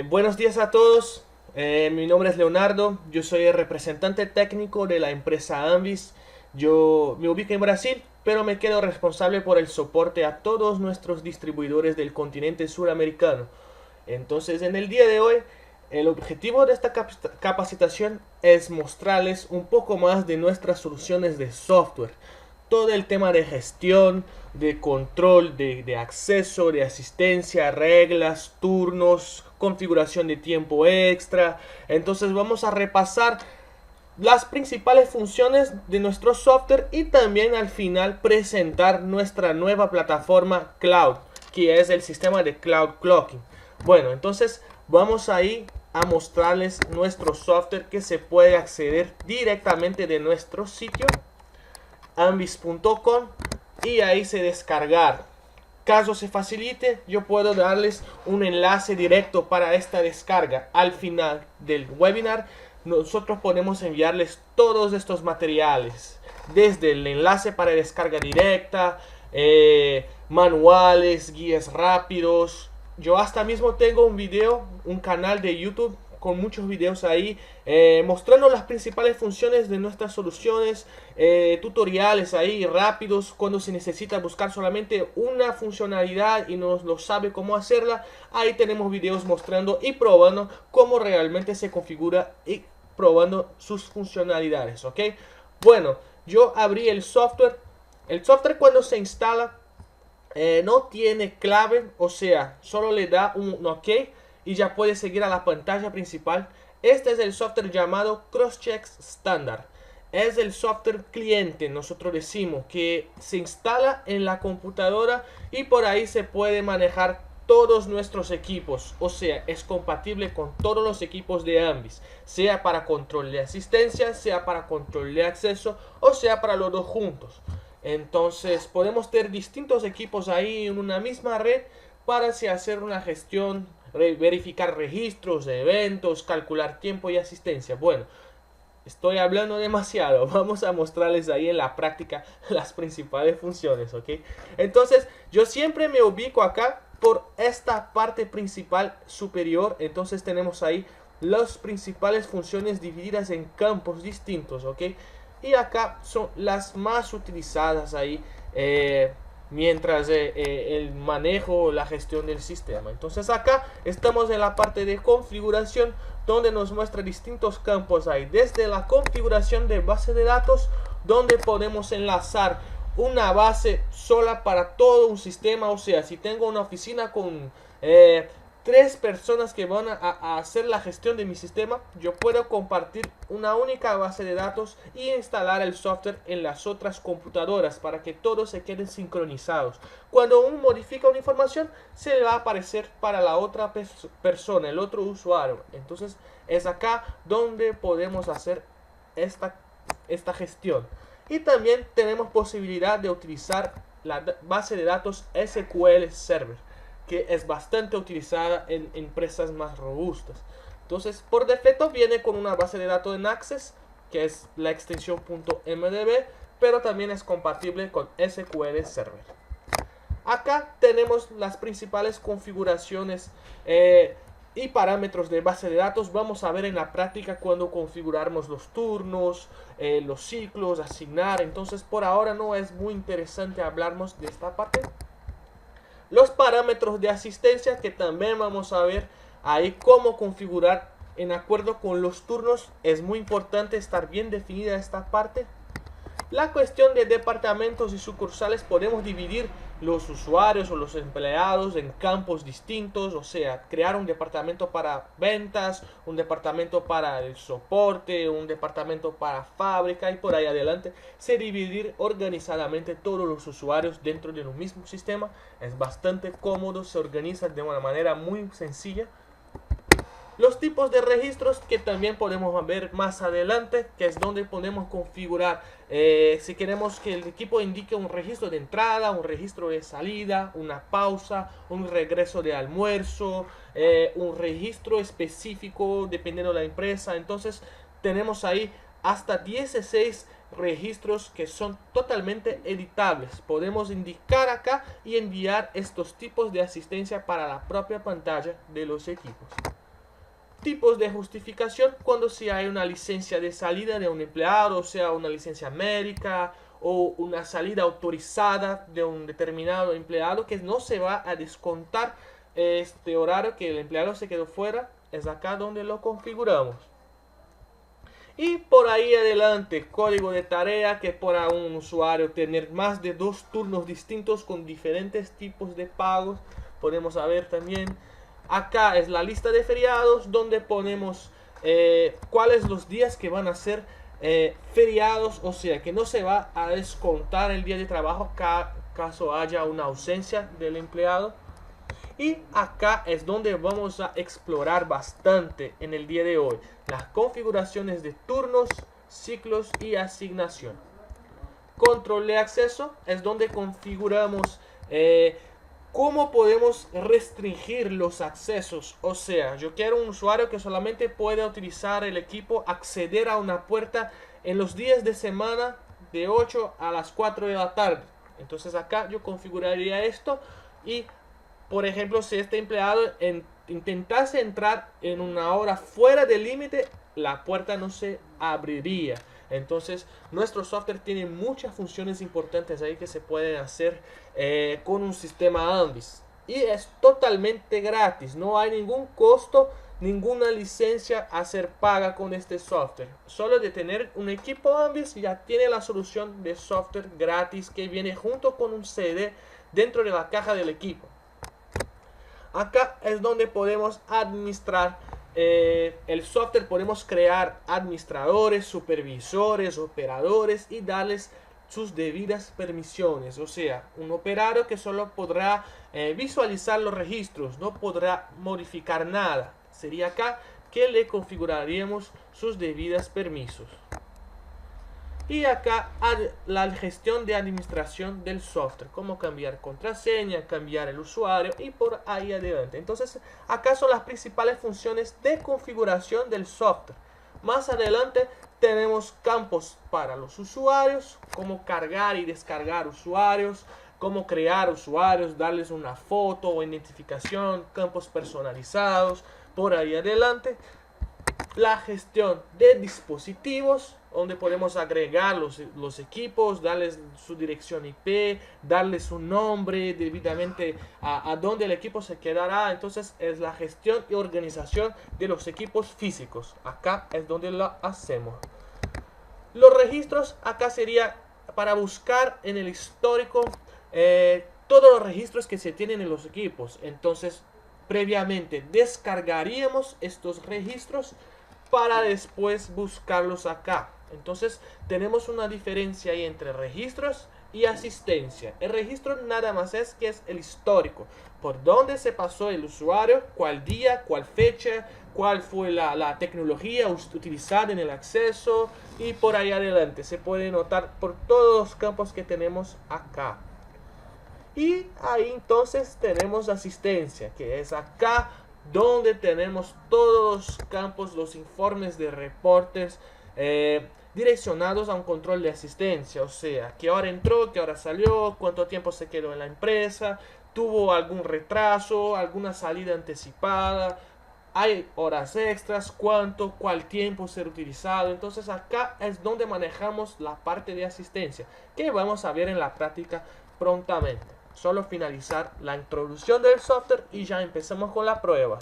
Buenos días a todos. Mi nombre es Leonardo. Yo soy el representante técnico de la empresa Anvis. Yo me ubico en Brasil, pero me quedo responsable por el soporte a todos nuestros distribuidores del continente suramericano. Entonces, en el día de hoy, el objetivo de esta capacitación es mostrarles un poco más de nuestras soluciones de software. Todo el tema de gestión, de control, de acceso, de asistencia, reglas, turnos, configuración de tiempo extra. Entonces vamos a repasar las principales funciones de nuestro software y también al final presentar nuestra nueva plataforma Cloud, que es el sistema de Cloud Clocking. Bueno, entonces vamos ahí a mostrarles nuestro software que se puede acceder directamente de nuestro sitio anvis.com y ahí se descargar. Caso se facilite, yo puedo darles un enlace directo para esta descarga al final del webinar. Nosotros podemos enviarles todos estos materiales, desde el enlace para descarga directa, manuales, guías rápidos. Yo hasta mismo tengo un video, un canal de YouTube con muchos videos ahí mostrando las principales funciones de nuestras soluciones, tutoriales ahí rápidos cuando se necesita buscar solamente una funcionalidad y no lo sabe cómo hacerla. Ahí tenemos videos mostrando y probando cómo realmente se configura y probando sus funcionalidades, ¿ok? Bueno, yo abrí el software. El software cuando se instala no tiene clave, o sea, solo le da un OK y ya puede seguir a la pantalla principal. Este es el software llamado Crosschex Standard. Es el software cliente, nosotros decimos, que se instala en la computadora y por ahí se puede manejar todos nuestros equipos. O sea, es compatible con todos los equipos de Anvis, sea para control de asistencia, sea para control de acceso o sea para los dos juntos. Entonces podemos tener distintos equipos ahí en una misma red para así hacer una gestión, verificar registros de eventos, calcular tiempo y asistencia. Bueno, estoy hablando demasiado. Vamos a mostrarles ahí en la práctica las principales funciones, ¿ok? Entonces, yo siempre me ubico acá por esta parte principal superior. Entonces tenemos ahí las principales funciones divididas en campos distintos, ¿ok? Y acá son las más utilizadas ahí mientras el manejo, la gestión del sistema. Entonces acá estamos en la parte de configuración, donde nos muestra distintos campos ahí, desde la configuración de base de datos, donde podemos enlazar una base sola para todo un sistema. O sea, si tengo una oficina con 3 personas que van a hacer la gestión de mi sistema, yo puedo compartir una única base de datos y instalar el software en las otras computadoras para que todos se queden sincronizados. Cuando uno modifica una información, se le va a aparecer para la otra persona, el otro usuario. Entonces es acá donde podemos hacer esta gestión. Y también tenemos posibilidad de utilizar la base de datos SQL Server, que es bastante utilizada en empresas más robustas. Entonces, por defecto viene con una base de datos en Access, que es la extensión .mdb, pero también es compatible con SQL Server. Acá tenemos las principales configuraciones y parámetros de base de datos. Vamos a ver en la práctica cuando configuramos los turnos, los ciclos, asignar. Entonces, por ahora no es muy interesante hablarnos de esta parte. Los parámetros de asistencia, que también vamos a ver ahí cómo configurar en acuerdo con los turnos. Es muy importante estar bien definida esta parte. La cuestión de departamentos y sucursales, podemos dividir los usuarios o los empleados en campos distintos. O sea, crear un departamento para ventas, un departamento para el soporte, un departamento para fábrica y por ahí adelante. Se dividir organizadamente todos los usuarios dentro de un mismo sistema. Es bastante cómodo, se organiza de una manera muy sencilla. Los tipos de registros, que también podemos ver más adelante, que es donde podemos configurar si queremos que el equipo indique un registro de entrada, un registro de salida, una pausa, un regreso de almuerzo, un registro específico dependiendo de la empresa. Entonces tenemos ahí hasta 16 registros que son totalmente editables. Podemos indicar acá y enviar estos tipos de asistencia para la propia pantalla de los equipos. tipos de justificación cuando si hay una licencia de salida de un empleado, o sea, una licencia médica o una salida autorizada de un determinado empleado, que no se va a descontar este horario que el empleado se quedó fuera. Es acá donde lo configuramos. Y por ahí adelante, código de tarea, que para un usuario tener más de 2 turnos distintos con diferentes tipos de pagos. Podemos ver también, acá es la lista de feriados, donde ponemos cuáles los días que van a ser feriados, o sea que no se va a descontar el día de trabajo caso haya una ausencia del empleado. Y acá es donde vamos a explorar bastante en el día de hoy las configuraciones de turnos, ciclos y asignación. Control de acceso es donde configuramos cómo podemos restringir los accesos. O sea, yo quiero un usuario que solamente pueda utilizar el equipo, acceder a una puerta en los días de semana de 8 a las 4 de la tarde. Entonces acá yo configuraría esto y, por ejemplo, si este empleado intentase entrar en una hora fuera del límite, la puerta no se abriría. Entonces, nuestro software tiene muchas funciones importantes ahí que se pueden hacer con un sistema Ambis. Y es totalmente gratis, no hay ningún costo, ninguna licencia a ser paga con este software. Solo de tener un equipo Ambis ya tiene la solución de software gratis que viene junto con un CD dentro de la caja del equipo. Acá es donde podemos administrar el software, podemos crear administradores, supervisores, operadores y darles sus debidas permisiones. O sea, un operario que solo podrá visualizar los registros, no podrá modificar nada. Sería acá que le configuraríamos sus debidas permisos. Y acá la gestión de administración del software, cómo cambiar contraseña, cambiar el usuario y por ahí adelante. Entonces acá son las principales funciones de configuración del software. Más adelante tenemos campos para los usuarios, cómo cargar y descargar usuarios, cómo crear usuarios, darles una foto o identificación, campos personalizados, por ahí adelante. La gestión de dispositivos, donde podemos agregar los equipos, darles su dirección IP, darles un nombre debidamente a dónde el equipo se quedará. Entonces es la gestión y organización de los equipos físicos. Acá es donde lo hacemos. Los registros, acá sería para buscar en el histórico todos los registros que se tienen en los equipos. Entonces previamente descargaríamos estos registros para después buscarlos acá. Entonces tenemos una diferencia ahí entre registros y asistencia. El registro nada más es que es el histórico, por dónde se pasó el usuario, cuál día, cuál fecha, cuál fue la tecnología utilizada en el acceso y por ahí adelante. Se puede notar por todos los campos que tenemos acá. Y ahí entonces tenemos asistencia, que es acá donde tenemos todos los campos, los informes de reportes direccionados a un control de asistencia. O sea, qué hora entró, qué hora salió, cuánto tiempo se quedó en la empresa, tuvo algún retraso, alguna salida anticipada, hay horas extras, cuál tiempo ser utilizado. Entonces acá es donde manejamos la parte de asistencia, que vamos a ver en la práctica prontamente. Solo finalizar la introducción del software y ya empezamos con la prueba.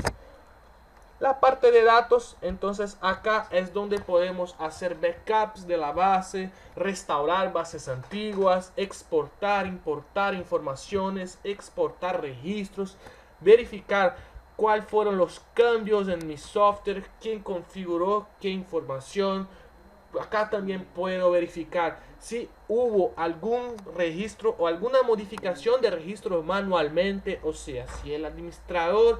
La parte de datos, entonces acá es donde podemos hacer backups de la base, restaurar bases antiguas, exportar, importar informaciones, exportar registros, verificar cuáles fueron los cambios en mi software, quién configuró qué información. Acá también puedo verificar si hubo algún registro o alguna modificación de registro manualmente, o sea, si el administrador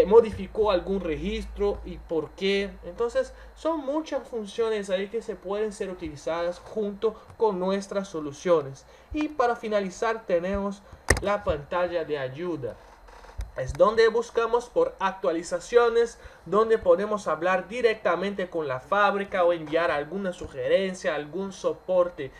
modificó algún registro y por qué. Entonces son muchas funciones ahí que se pueden ser utilizadas junto con nuestras soluciones. Y para finalizar tenemos la pantalla de ayuda. Es donde buscamos por actualizaciones, donde podemos hablar directamente con la fábrica o enviar alguna sugerencia, algún soporte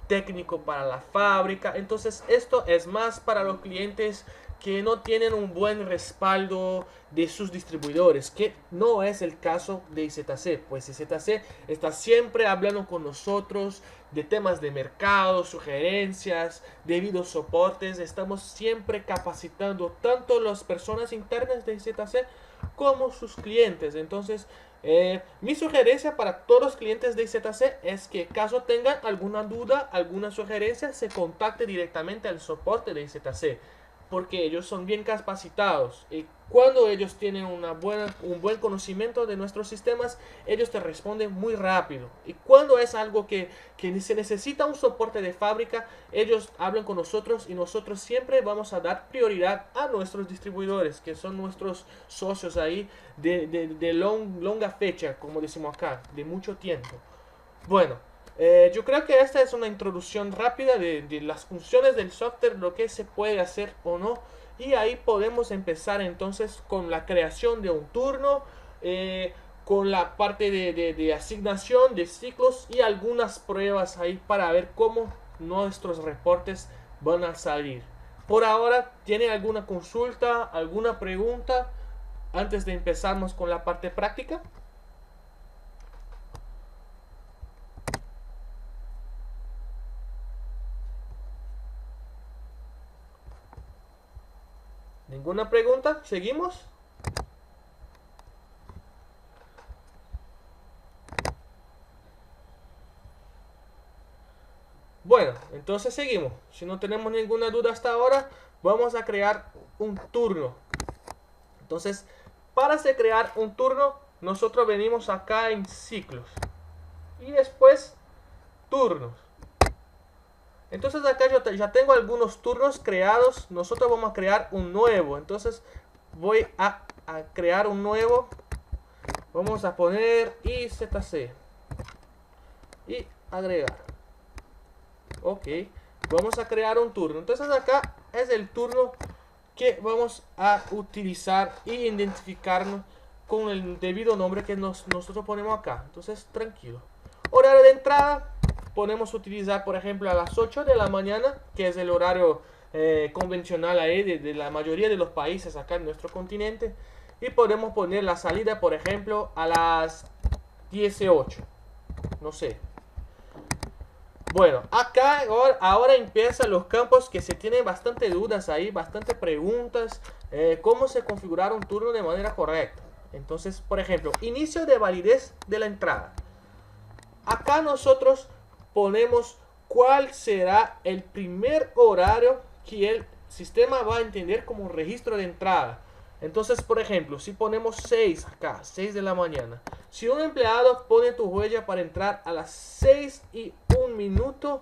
técnico para la fábrica. Entonces esto es más para los clientes que no tienen un buen respaldo de sus distribuidores, que no es el caso de IZC, pues IZC está siempre hablando con nosotros de temas de mercado, sugerencias, debidos soportes. Estamos siempre capacitando tanto las personas internas de IZC como sus clientes. Entonces mi sugerencia para todos los clientes de IZC es que caso tengan alguna duda, alguna sugerencia, se contacte directamente al soporte de IZC, porque ellos son bien capacitados y cuando ellos tienen un buen conocimiento de nuestros sistemas, ellos te responden muy rápido. Y cuando es algo que se necesita un soporte de fábrica, ellos hablan con nosotros y nosotros siempre vamos a dar prioridad a nuestros distribuidores, que son nuestros socios ahí de longa fecha, como decimos acá, de mucho tiempo. Bueno, yo creo que esta es una introducción rápida de las funciones del software, lo que se puede hacer o no. Y ahí podemos empezar entonces con la creación de un turno, con la parte de asignación de ciclos y algunas pruebas ahí para ver cómo nuestros reportes van a salir. Por ahora, ¿tiene alguna consulta, alguna pregunta antes de empezarnos con la parte práctica? ¿Ninguna pregunta? ¿Seguimos? Bueno, entonces seguimos. Si no tenemos ninguna duda hasta ahora, vamos a crear un turno. Entonces, para crear un turno, nosotros venimos acá en ciclos. Y después, turnos. Entonces acá yo ya tengo algunos turnos creados. Nosotros vamos a crear un nuevo. Entonces voy a crear un nuevo. Vamos a poner IZC. Y agregar. Ok. Vamos a crear un turno. Entonces acá es el turno que vamos a utilizar y identificarnos con el debido nombre que nosotros ponemos acá. Entonces tranquilo. Horario de entrada. Podemos utilizar, por ejemplo, a las 8 de la mañana, que es el horario convencional ahí de la mayoría de los países acá en nuestro continente. Y podemos poner la salida, por ejemplo, a las 18. No sé. Bueno, acá ahora empiezan los campos que se tienen bastante dudas ahí, bastante preguntas. Cómo se configurar un turno de manera correcta. Entonces, por ejemplo, inicio de validez de la entrada. Acá nosotros ponemos cuál será el primer horario que el sistema va a entender como registro de entrada. Entonces, por ejemplo, si ponemos 6 acá, 6 de la mañana. Si un empleado pone tu huella para entrar a las 6:01,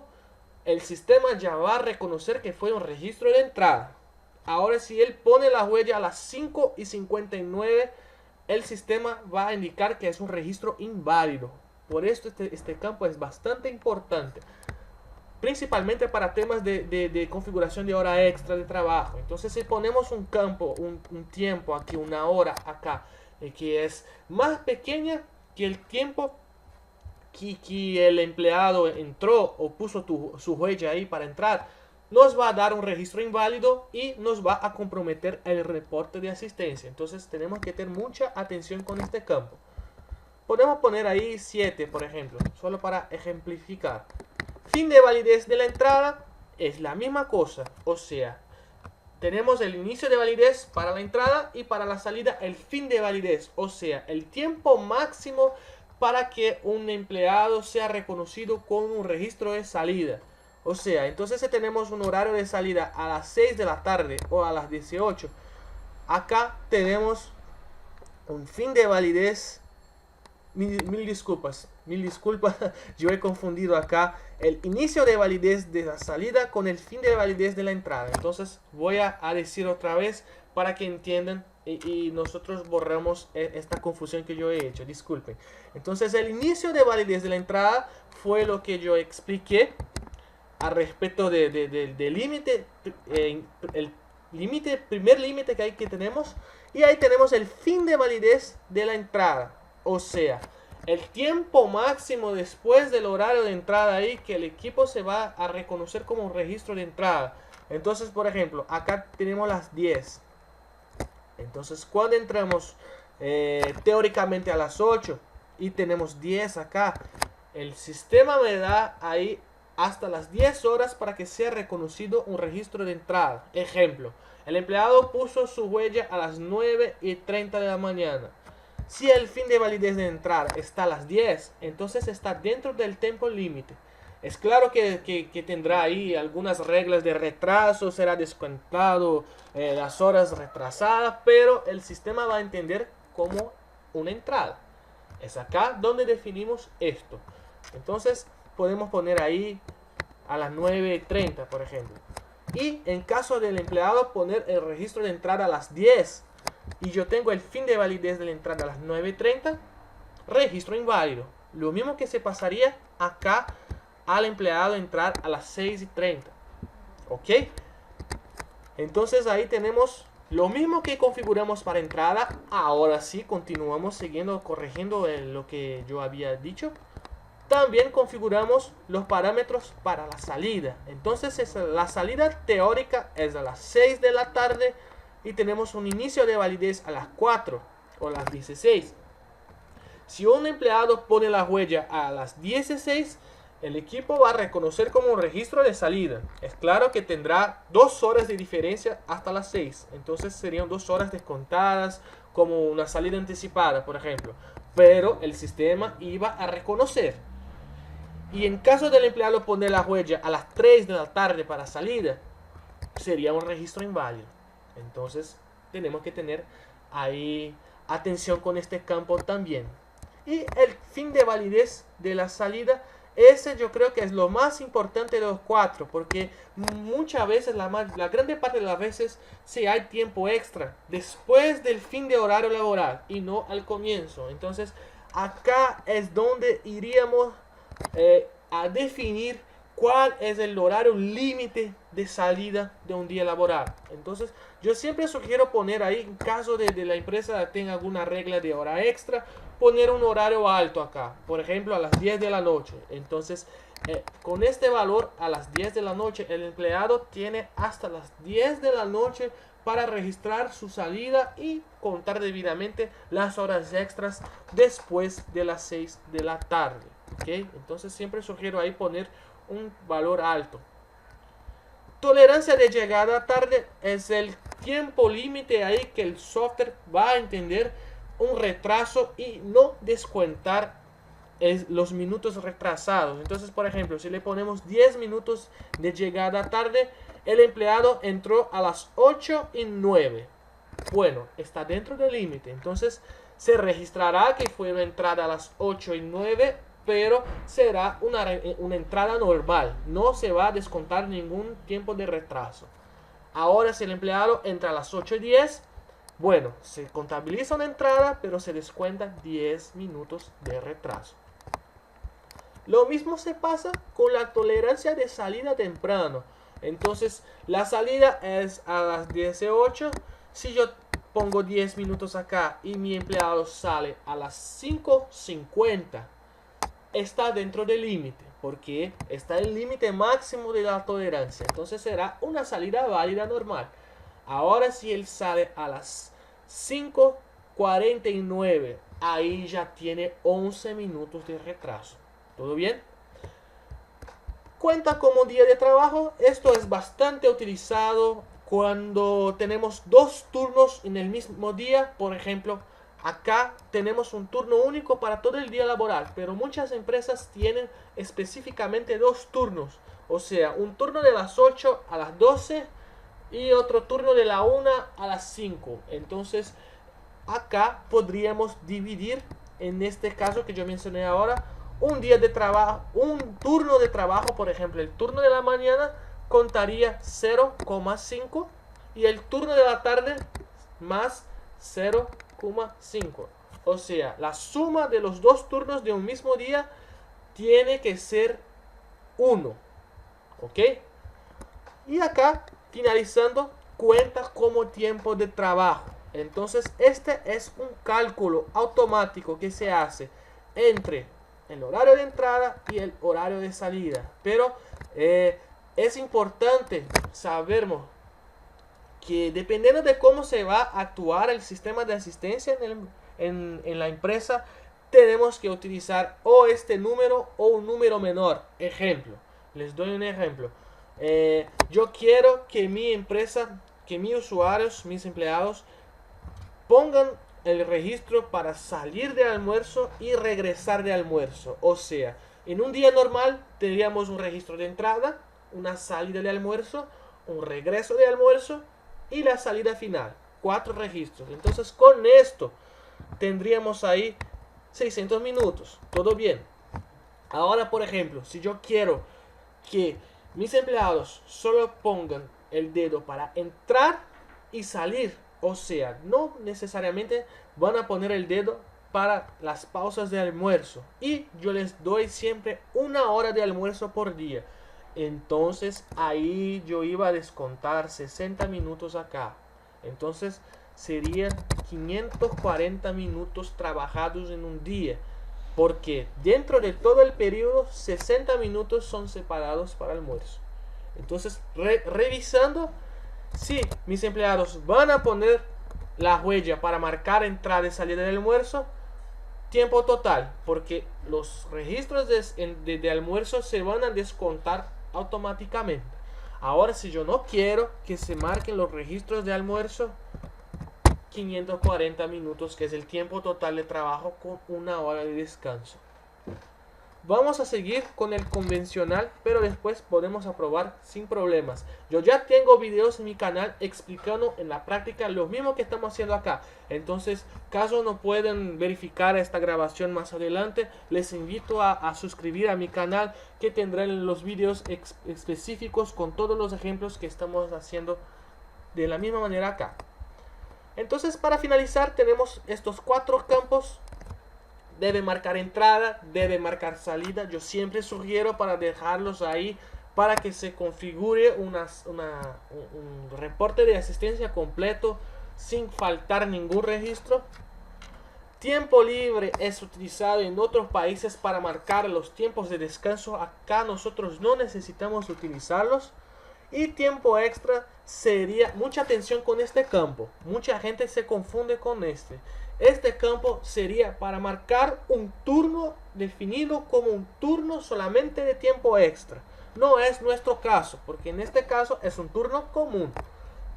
el sistema ya va a reconocer que fue un registro de entrada. Ahora, si él pone la huella a las 5:59, el sistema va a indicar que es un registro inválido. Por esto este campo es bastante importante, principalmente para temas de configuración de hora extra de trabajo. Entonces, si ponemos un campo, un tiempo aquí, una hora acá, que es más pequeña que el tiempo que el empleado entró o puso su huella ahí para entrar, nos va a dar un registro inválido y nos va a comprometer el reporte de asistencia. Entonces tenemos que tener mucha atención con este campo. Podemos poner ahí 7, por ejemplo, solo para ejemplificar. Fin de validez de la entrada es la misma cosa. O sea, tenemos el inicio de validez para la entrada y para la salida el fin de validez. O sea, el tiempo máximo para que un empleado sea reconocido con un registro de salida. O sea, entonces si tenemos un horario de salida a las 6 de la tarde o a las 18, acá tenemos un fin de validez. Mil disculpas, yo he confundido acá el inicio de validez de la salida con el fin de validez de la entrada. Entonces voy a decir otra vez para que entiendan y nosotros borramos esta confusión que yo he hecho, disculpen. Entonces el inicio de validez de la entrada fue lo que yo expliqué al respecto del límite, el primer límite que tenemos, y ahí tenemos el fin de validez de la entrada. O sea, el tiempo máximo después del horario de entrada ahí que el equipo se va a reconocer como un registro de entrada. Entonces, por ejemplo, acá tenemos las 10. Entonces, cuando entramos teóricamente a las 8 y tenemos 10 acá, el sistema me da ahí hasta las 10 horas para que sea reconocido un registro de entrada. Ejemplo, el empleado puso su huella a las 9:30 de la mañana. Si el fin de validez de entrada está a las 10, entonces está dentro del tiempo límite. Es claro que tendrá ahí algunas reglas de retraso, será descontado las horas retrasadas, pero el sistema va a entender como una entrada. Es acá donde definimos esto. Entonces podemos poner ahí a las 9:30, por ejemplo. Y en caso del empleado poner el registro de entrada a las 10 y yo tengo el fin de validez de la entrada a las 9:30, registro inválido. Lo mismo que se pasaría acá al empleado entrar a las 6:30. ¿Ok? Entonces ahí tenemos lo mismo que configuramos para entrada. Ahora sí, continuamos siguiendo, corrigiendo lo que yo había dicho. También configuramos los parámetros para la salida. Entonces la salida teórica es a las 6 de la tarde y tenemos un inicio de validez a las 4 o las 16. Si un empleado pone la huella a las 16, el equipo va a reconocer como un registro de salida. Es claro que tendrá 2 horas de diferencia hasta las 6. Entonces serían 2 horas descontadas como una salida anticipada, por ejemplo. Pero el sistema iba a reconocer. Y en caso del empleado poner la huella a las 3 de la tarde para salida, sería un registro inválido. Entonces tenemos que tener ahí atención con este campo también. Y el fin de validez de la salida, ese yo creo que es lo más importante de los 4, porque muchas veces, la grande parte de las veces, si hay tiempo extra después del fin de horario laboral y no al comienzo. Entonces acá es donde iríamos a definir cuál es el horario límite de salida de un día laboral. Entonces yo siempre sugiero poner ahí, en caso de la empresa tenga alguna regla de hora extra, poner un horario alto acá, por ejemplo a las 10 de la noche. Entonces con este valor a las 10 de la noche el empleado tiene hasta las 10 de la noche para registrar su salida y contar debidamente las horas extras después de las 6 de la tarde. ¿Okay? Entonces siempre sugiero ahí poner un valor alto. Tolerancia de llegada tarde es el tiempo límite ahí que el software va a entender un retraso y no descontar los minutos retrasados. Entonces, por ejemplo, si le ponemos 10 minutos de llegada tarde, el empleado entró a las 8:09. Bueno, está dentro del límite. Entonces, se registrará que fue una entrada a las 8:09, pero será una entrada normal. No se va a descontar ningún tiempo de retraso. Ahora, si el empleado entra a las 8:10, bueno, se contabiliza una entrada, pero se descuenta 10 minutos de retraso. Lo mismo se pasa con la tolerancia de salida temprano. Entonces, la salida es a las 18. Si yo pongo 10 minutos acá y mi empleado sale a las 5:50, está dentro del límite, porque está el límite máximo de la tolerancia. Entonces será una salida válida normal. Ahora si él sale a las 5:49, ahí ya tiene 11 minutos de retraso. ¿Todo bien? Cuenta como día de trabajo. Esto es bastante utilizado cuando tenemos 2 turnos en el mismo día. Por ejemplo, acá tenemos un turno único para todo el día laboral, pero muchas empresas tienen específicamente 2 turnos. O sea, un turno de las 8 a las 12 y otro turno de la 1 a las 5. Entonces, acá podríamos dividir, en este caso que yo mencioné ahora, un día de trabajo, un turno de trabajo. Por ejemplo, el turno de la mañana contaría 0,5 y el turno de la tarde más 0,5. O sea, la suma de los 2 turnos de un mismo día tiene que ser 1. ¿Ok? Y acá, finalizando, cuenta como tiempo de trabajo. Entonces, este es un cálculo automático que se hace entre el horario de entrada y el horario de salida. Pero es importante saber que dependiendo de cómo se va a actuar el sistema de asistencia en la empresa, tenemos que utilizar o este número o un número menor. Ejemplo, les doy un ejemplo. Yo quiero que mi empresa, que mis usuarios, mis empleados, pongan el registro para salir de almuerzo y regresar de almuerzo. O sea, en un día normal tendríamos un registro de entrada, una salida de almuerzo, un regreso de almuerzo y la salida final. 4 registros. Entonces con esto tendríamos ahí 600 minutos. Todo bien. Ahora, por ejemplo, si yo quiero que mis empleados solo pongan el dedo para entrar y salir, o sea, no necesariamente van a poner el dedo para las pausas de almuerzo, y yo les doy siempre 1 hora de almuerzo por día, entonces ahí yo iba a descontar 60 minutos acá. Entonces serían 540 minutos trabajados en un día, porque dentro de todo el periodo 60 minutos son separados para almuerzo. Entonces, revisando si mis empleados van a poner la huella para marcar entrada y salida del almuerzo, tiempo total, porque los registros de almuerzo se van a descontar automáticamente. Ahora, si yo no quiero que se marquen los registros de almuerzo, 540 minutos, que es el tiempo total de trabajo con 1 hora de descanso. Vamos a seguir con el convencional, pero después podemos aprobar sin problemas. Yo ya tengo videos en mi canal explicando en la práctica lo mismo que estamos haciendo acá. Entonces, caso no puedan verificar esta grabación más adelante, les invito a suscribir a mi canal, que tendrán los videos específicos con todos los ejemplos que estamos haciendo de la misma manera acá. Entonces, para finalizar, tenemos estos 4 campos. Debe marcar entrada, debe marcar salida. Yo siempre sugiero para dejarlos ahí para que se configure un reporte de asistencia completo sin faltar ningún registro. Tiempo libre es utilizado en otros países para marcar los tiempos de descanso. Acá nosotros no necesitamos utilizarlos. Y tiempo extra sería, mucha atención con este campo, mucha gente se confunde con este campo sería para marcar un turno definido como un turno solamente de tiempo extra. No es nuestro caso, porque en este caso es un turno común.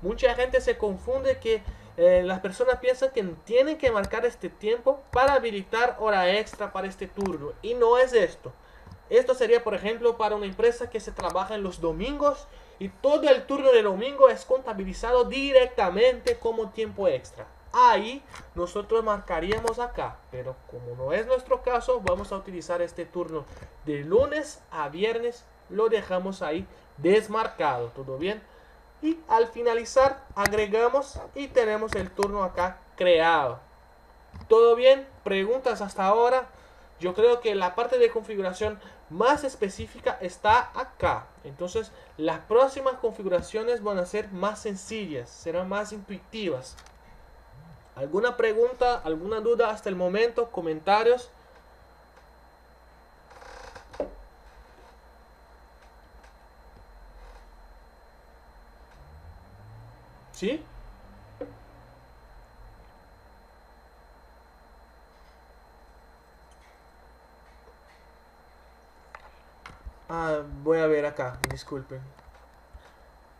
Mucha gente se confunde, que las personas piensan que tienen que marcar este tiempo para habilitar hora extra para este turno, y no es esto. Esto sería, por ejemplo, para una empresa que se trabaja en los domingos y todo el turno de domingo es contabilizado directamente como tiempo extra. Ahí nosotros marcaríamos acá, pero como no es nuestro caso, vamos a utilizar este turno de lunes a viernes, lo dejamos ahí desmarcado. ¿Todo bien? Y al finalizar agregamos y tenemos el turno acá creado. ¿Todo bien? ¿Preguntas hasta ahora? Yo creo que la parte de configuración más específica está acá. Entonces las próximas configuraciones van a ser más sencillas, serán más intuitivas. ¿Alguna pregunta, alguna duda hasta el momento? ¿Comentarios? ¿Sí? Voy a ver acá, disculpen.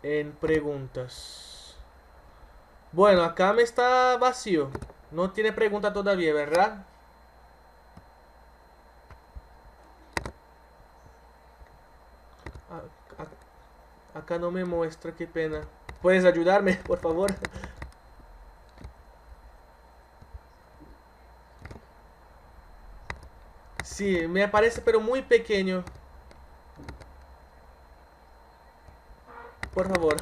En preguntas. Bueno, acá me está vacío. No tiene pregunta todavía, ¿verdad? Acá no me muestra, qué pena. ¿Puedes ayudarme, por favor? Sí, me aparece pero muy pequeño. Por favor.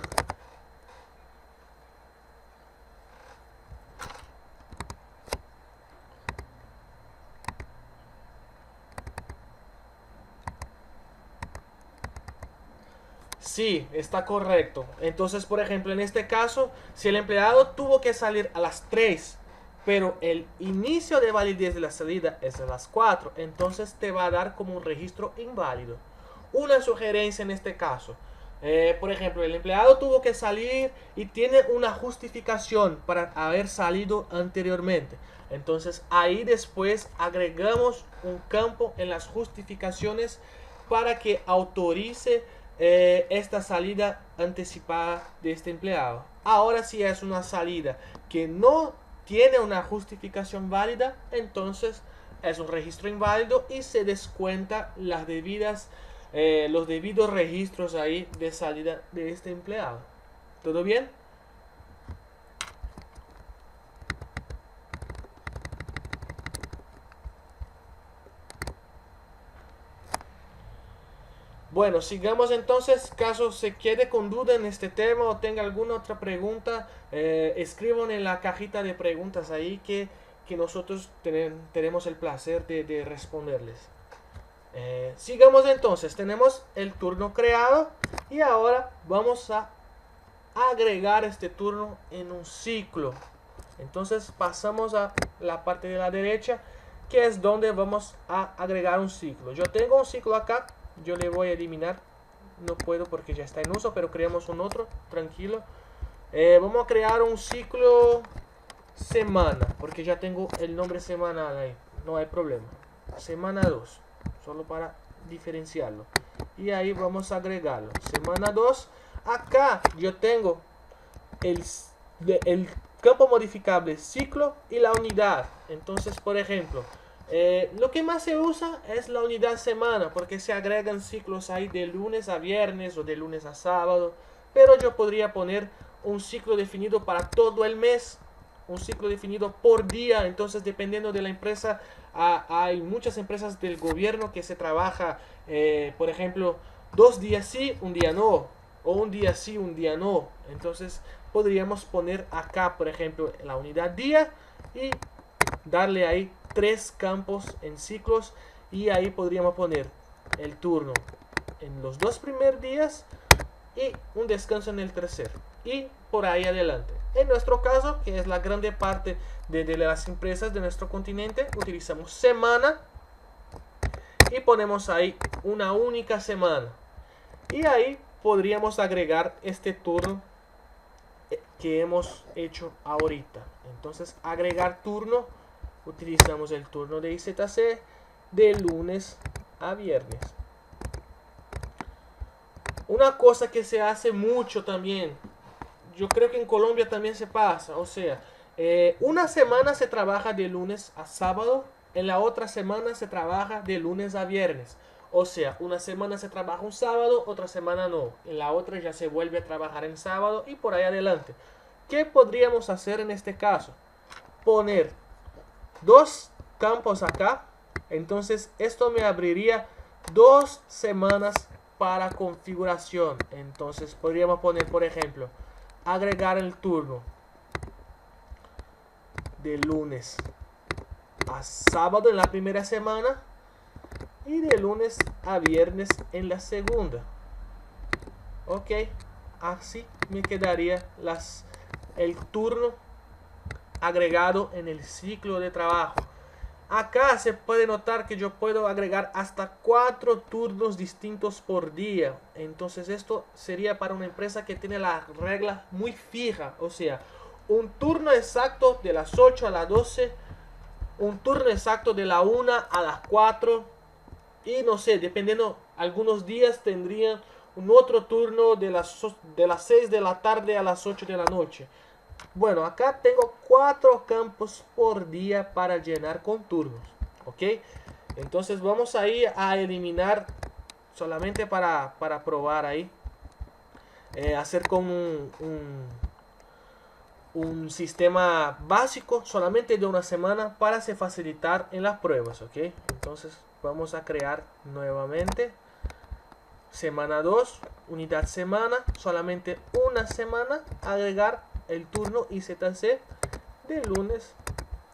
Sí, está correcto. Entonces, por ejemplo, en este caso, si el empleado tuvo que salir a las 3 pero el inicio de validez de la salida es a las 4, entonces te va a dar como un registro inválido. Una sugerencia en este caso, por ejemplo, el empleado tuvo que salir y tiene una justificación para haber salido anteriormente. Entonces ahí después agregamos un campo en las justificaciones para que autorice esta salida anticipada de este empleado. Ahora si es una salida que no tiene una justificación válida, entonces es un registro inválido y se descuenta las debidas los debidos registros ahí de salida de este empleado. ¿Todo bien? Bueno, sigamos entonces. Caso se quede con duda en este tema o tenga alguna otra pregunta, escriban en la cajita de preguntas ahí que nosotros tenemos el placer de responderles. Sigamos entonces, tenemos el turno creado y ahora vamos a agregar este turno en un ciclo. Entonces pasamos a la parte de la derecha, que es donde vamos a agregar un ciclo. Yo tengo un ciclo acá, yo le voy a eliminar, no puedo porque ya está en uso, pero creamos un otro, tranquilo. Vamos a crear un ciclo semana, porque ya tengo el nombre semanal ahí, no hay problema. Semana 2, solo para diferenciarlo. Y ahí vamos a agregarlo. Semana 2, acá yo tengo el campo modificable ciclo y la unidad. Entonces, por ejemplo, lo que más se usa es la unidad semana, porque se agregan ciclos ahí de lunes a viernes o de lunes a sábado. Pero yo podría poner un ciclo definido para todo el mes, un ciclo definido por día. Entonces, dependiendo de la empresa, hay muchas empresas del gobierno que se trabaja, por ejemplo, 2 días sí, un día no, o un día sí, un día no. Entonces podríamos poner acá, por ejemplo, la unidad día y darle ahí 3 campos en ciclos, y ahí podríamos poner el turno en los 2 primeros días y un descanso en el tercer, y por ahí adelante. En nuestro caso, que es la grande parte de las empresas de nuestro continente, utilizamos semana y ponemos ahí una única semana, y ahí podríamos agregar este turno que hemos hecho ahorita. Entonces, agregar turno, utilizamos el turno de IZC de lunes a viernes. Una cosa que se hace mucho también, yo creo que en Colombia también se pasa, o sea, una semana se trabaja de lunes a sábado, en la otra semana se trabaja de lunes a viernes. O sea, una semana se trabaja un sábado, otra semana no. En la otra ya se vuelve a trabajar en sábado y por ahí adelante. ¿Qué podríamos hacer en este caso? Poner 2 campos acá. Entonces esto me abriría 2 semanas para configuración. Entonces podríamos poner, por ejemplo, agregar el turno de lunes a sábado en la primera semana y de lunes a viernes en la segunda. Ok, así me quedaría el turno agregado en el ciclo de trabajo. Acá se puede notar que yo puedo agregar hasta 4 turnos distintos por día. Entonces esto sería para una empresa que tiene la regla muy fija. O sea, un turno exacto de las 8 a las 12, un turno exacto de la 1 a las 4. Y no sé, dependiendo, algunos días tendrían un otro turno de las 6 de la tarde a las 8 de la noche. Bueno, acá tengo 4 campos por día para llenar con turnos. ¿Ok? Entonces vamos ahí a eliminar solamente para probar ahí. Hacer con un sistema básico solamente de una semana para se facilitar en las pruebas. ¿Ok? Entonces vamos a crear nuevamente semana 2, unidad semana, solamente una semana, agregar el turno IZC de lunes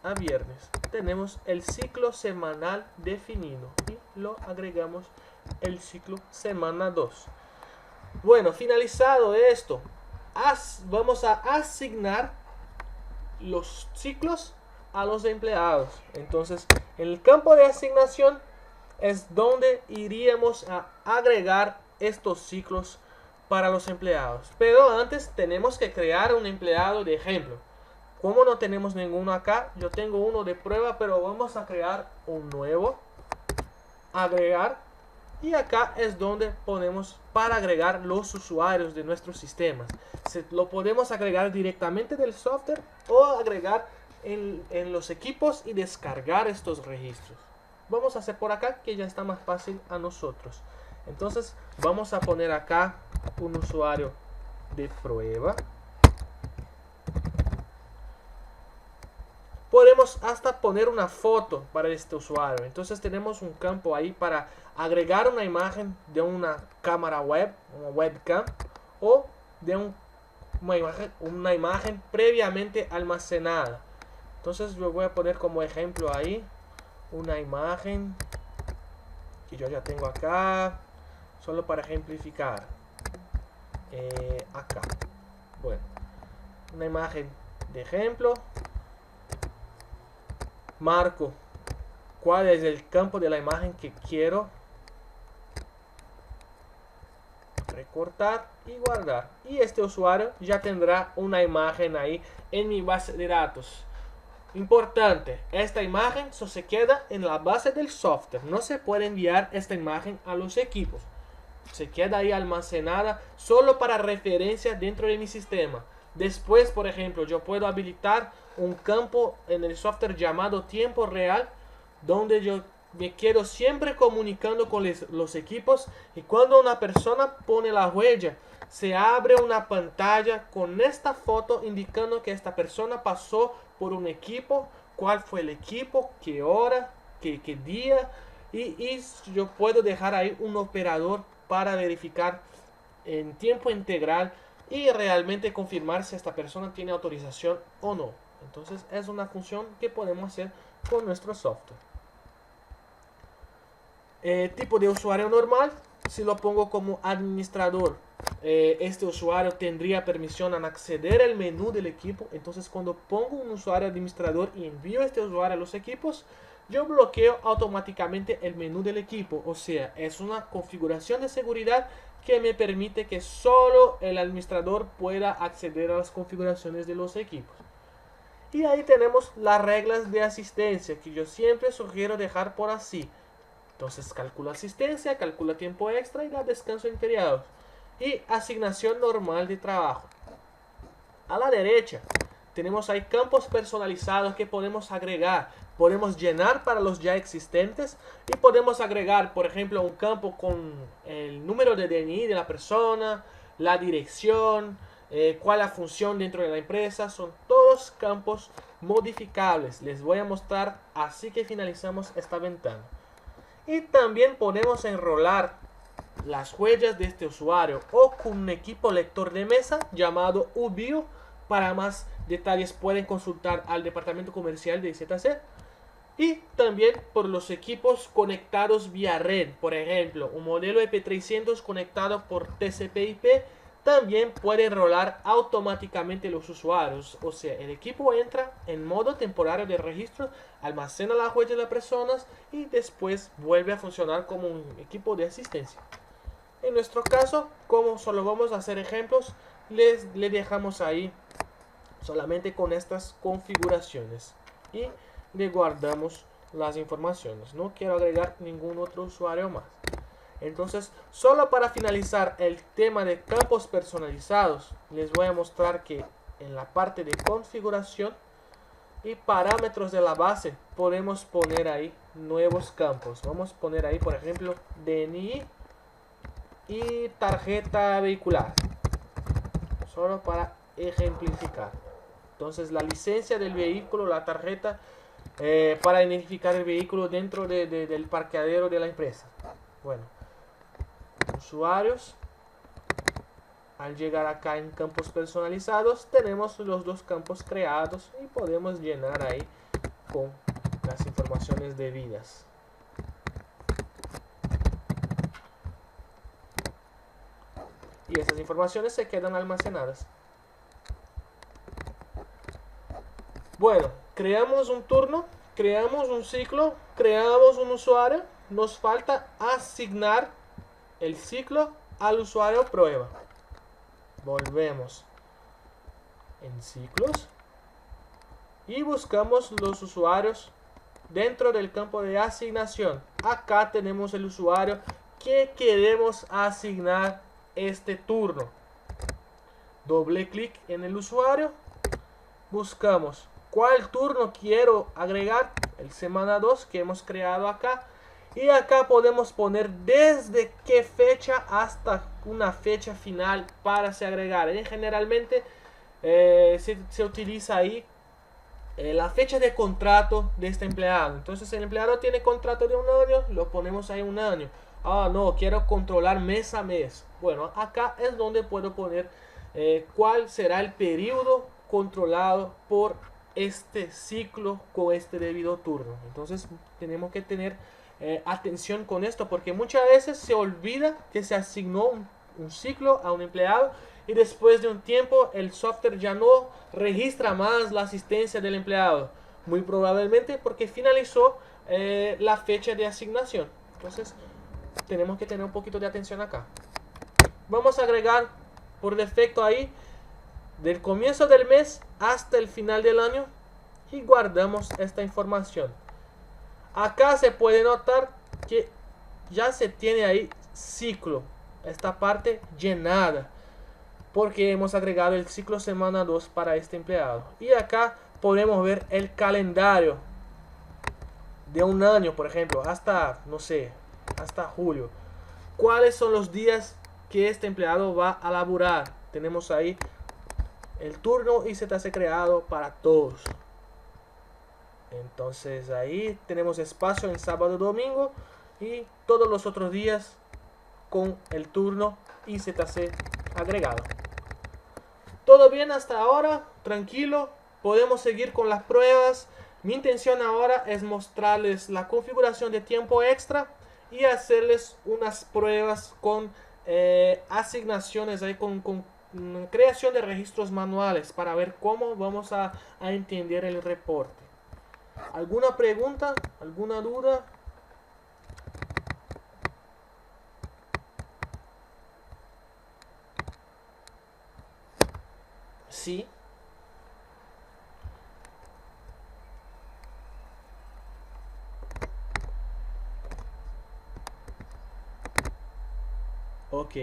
a viernes. Tenemos el ciclo semanal definido y lo agregamos el ciclo semana 2. Bueno, finalizado esto, vamos a asignar los ciclos a los empleados. Entonces, en el campo de asignación es donde iríamos a agregar estos ciclos para los empleados. Pero antes tenemos que crear un empleado de ejemplo. Como no tenemos ninguno acá, yo tengo uno de prueba, pero vamos a crear un nuevo, agregar, y acá es donde ponemos para agregar los usuarios de nuestros sistemas. Lo podemos agregar directamente del software o agregar en los equipos y descargar estos registros. Vamos a hacer por acá que ya está más fácil a nosotros. Entonces vamos a poner acá un usuario de prueba. Podemos hasta poner una foto para este usuario. Entonces tenemos un campo ahí para agregar una imagen de una cámara web, una webcam, o de una imagen previamente almacenada. Entonces yo voy a poner como ejemplo ahí una imagen que yo ya tengo acá, solo para ejemplificar. Acá, bueno, una imagen de ejemplo. Marco cuál es el campo de la imagen que quiero recortar y guardar, y este usuario ya tendrá una imagen ahí en mi base de datos. Importante, esta imagen solo se queda en la base del software, no se puede enviar esta imagen a los equipos, se queda ahí almacenada solo para referencia dentro de mi sistema. Después, por ejemplo, yo puedo habilitar un campo en el software llamado tiempo real, donde yo me quedo siempre comunicando con los equipos, y cuando una persona pone la huella, se abre una pantalla con esta foto indicando que esta persona pasó por un equipo, cuál fue el equipo, qué hora, qué día, y yo puedo dejar ahí un operador para verificar en tiempo integral y realmente confirmar si esta persona tiene autorización o no. Entonces es una función que podemos hacer con nuestro software. Tipo de usuario normal, si lo pongo como administrador, este usuario tendría permisión en acceder al menú del equipo. Entonces cuando pongo un usuario administrador y envío este usuario a los equipos, yo bloqueo automáticamente el menú del equipo. O sea, es una configuración de seguridad que me permite que solo el administrador pueda acceder a las configuraciones de los equipos. Y ahí tenemos las reglas de asistencia, que yo siempre sugiero dejar por así. Entonces calcula asistencia, calcula tiempo extra y da descanso en feriados. Y asignación normal de trabajo. A la derecha tenemos ahí campos personalizados que podemos agregar. Podemos llenar para los ya existentes y podemos agregar, por ejemplo, un campo con el número de DNI de la persona, la dirección, cuál es la función dentro de la empresa. Son todos campos modificables. Les voy a mostrar así que finalizamos esta ventana. Y también podemos enrolar las huellas de este usuario o con un equipo lector de mesa llamado Ubio. Para más detalles pueden consultar al departamento comercial de ZC. Y también por los equipos conectados vía red, por ejemplo, un modelo EP300 conectado por TCP/IP también puede enrolar automáticamente los usuarios. O sea, el equipo entra en modo temporario de registro, almacena la huella de las personas y después vuelve a funcionar como un equipo de asistencia. En nuestro caso, como solo vamos a hacer ejemplos, le dejamos ahí solamente con estas configuraciones y le guardamos las informaciones. No quiero agregar ningún otro usuario más. Entonces, solo para finalizar el tema de campos personalizados, les voy a mostrar que en la parte de configuración y parámetros de la base podemos poner ahí nuevos campos. Vamos a poner ahí, por ejemplo, DNI y tarjeta vehicular, solo para ejemplificar. Entonces la licencia del vehículo, la tarjeta para identificar el vehículo dentro del parqueadero de la empresa. Bueno, usuarios. Al llegar acá en campos personalizados tenemos los dos campos creados y podemos llenar ahí con las informaciones debidas. Y esas informaciones se quedan almacenadas. Bueno, creamos un turno, creamos un ciclo, creamos un usuario. Nos falta asignar el ciclo al usuario prueba. Volvemos en ciclos y buscamos los usuarios dentro del campo de asignación. Acá tenemos el usuario que queremos asignar este turno. Doble clic en el usuario, buscamos cuál turno quiero agregar, el semana 2 que hemos creado acá, y acá podemos poner desde qué fecha hasta una fecha final para se agregar. Generalmente se utiliza ahí la fecha de contrato de este empleado. Entonces el empleado tiene contrato de un año, lo ponemos ahí un año. Ah, no, quiero controlar mes a mes. Bueno, acá es donde puedo poner cuál será el periodo controlado por este ciclo con este debido turno. Entonces tenemos que tener atención con esto, porque muchas veces se olvida que se asignó un ciclo a un empleado y después de un tiempo el software ya no registra más la asistencia del empleado, muy probablemente porque finalizó la fecha de asignación. Entonces tenemos que tener un poquito de atención acá. Vamos a agregar por defecto ahí del comienzo del mes hasta el final del año y guardamos esta información. Acá se puede notar que ya se tiene ahí ciclo, esta parte llenada, porque hemos agregado el ciclo semana 2 para este empleado. Y acá podemos ver el calendario de un año, por ejemplo, hasta, no sé, hasta julio. ¿Cuáles son los días que este empleado va a laburar? Tenemos ahí el turno y se te hace creado para todos. Entonces ahí tenemos espacio en sábado, domingo y todos los otros días con el turno y se te hace agregado. Todo bien hasta ahora, tranquilo, podemos seguir con las pruebas. Mi intención ahora es mostrarles la configuración de tiempo extra y hacerles unas pruebas con asignaciones, ahí con creación de registros manuales para ver cómo vamos a entender el reporte. ¿Alguna pregunta? ¿Alguna duda? Sí. Ok.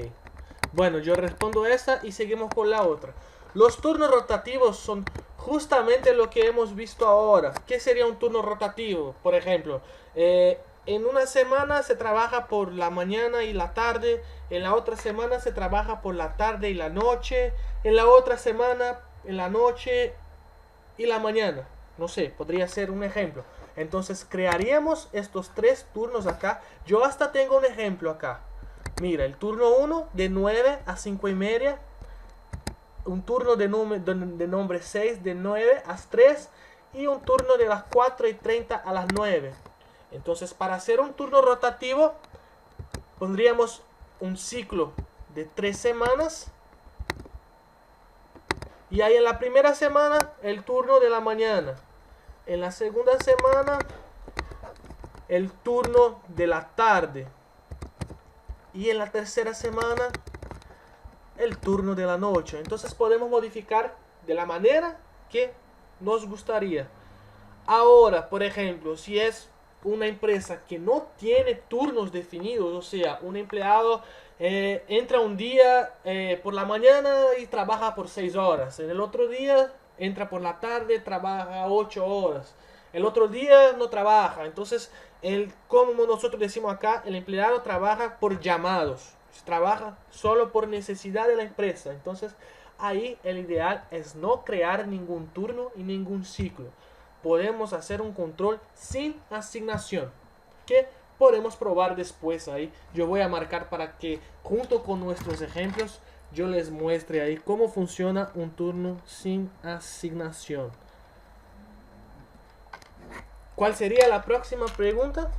Bueno, yo respondo esta y seguimos con la otra. Los turnos rotativos son justamente lo que hemos visto ahora. ¿Qué sería un turno rotativo? Por ejemplo, en una semana se trabaja por la mañana y la tarde, en la otra semana se trabaja por la tarde y la noche, en la otra semana en la noche y la mañana. No sé, podría ser un ejemplo. Entonces crearíamos estos tres turnos acá. Yo hasta tengo un ejemplo acá. Mira, el turno 1 de 9 a 5 y media. Un turno de nombre 6 de 9 a 3. Y un turno de las 4 y 30 a las 9. Entonces, para hacer un turno rotativo, pondríamos un ciclo de 3 semanas. Y ahí en la primera semana, el turno de la mañana. En la segunda semana, el turno de la tarde. Y en la tercera semana, el turno de la noche. Entonces podemos modificar de la manera que nos gustaría. Ahora, por ejemplo, si es una empresa que no tiene turnos definidos, o sea, un empleado entra un día por la mañana y trabaja por 6 horas. En el otro día entra por la tarde, trabaja 8 horas. El otro día no trabaja. Entonces, como nosotros decimos acá, el empleado trabaja por llamados. Trabaja solo por necesidad de la empresa. Entonces, ahí el ideal es no crear ningún turno y ningún ciclo. Podemos hacer un control sin asignación, que podemos probar después ahí. Yo voy a marcar para que junto con nuestros ejemplos yo les muestre ahí cómo funciona un turno sin asignación. ¿Cuál sería la próxima pregunta?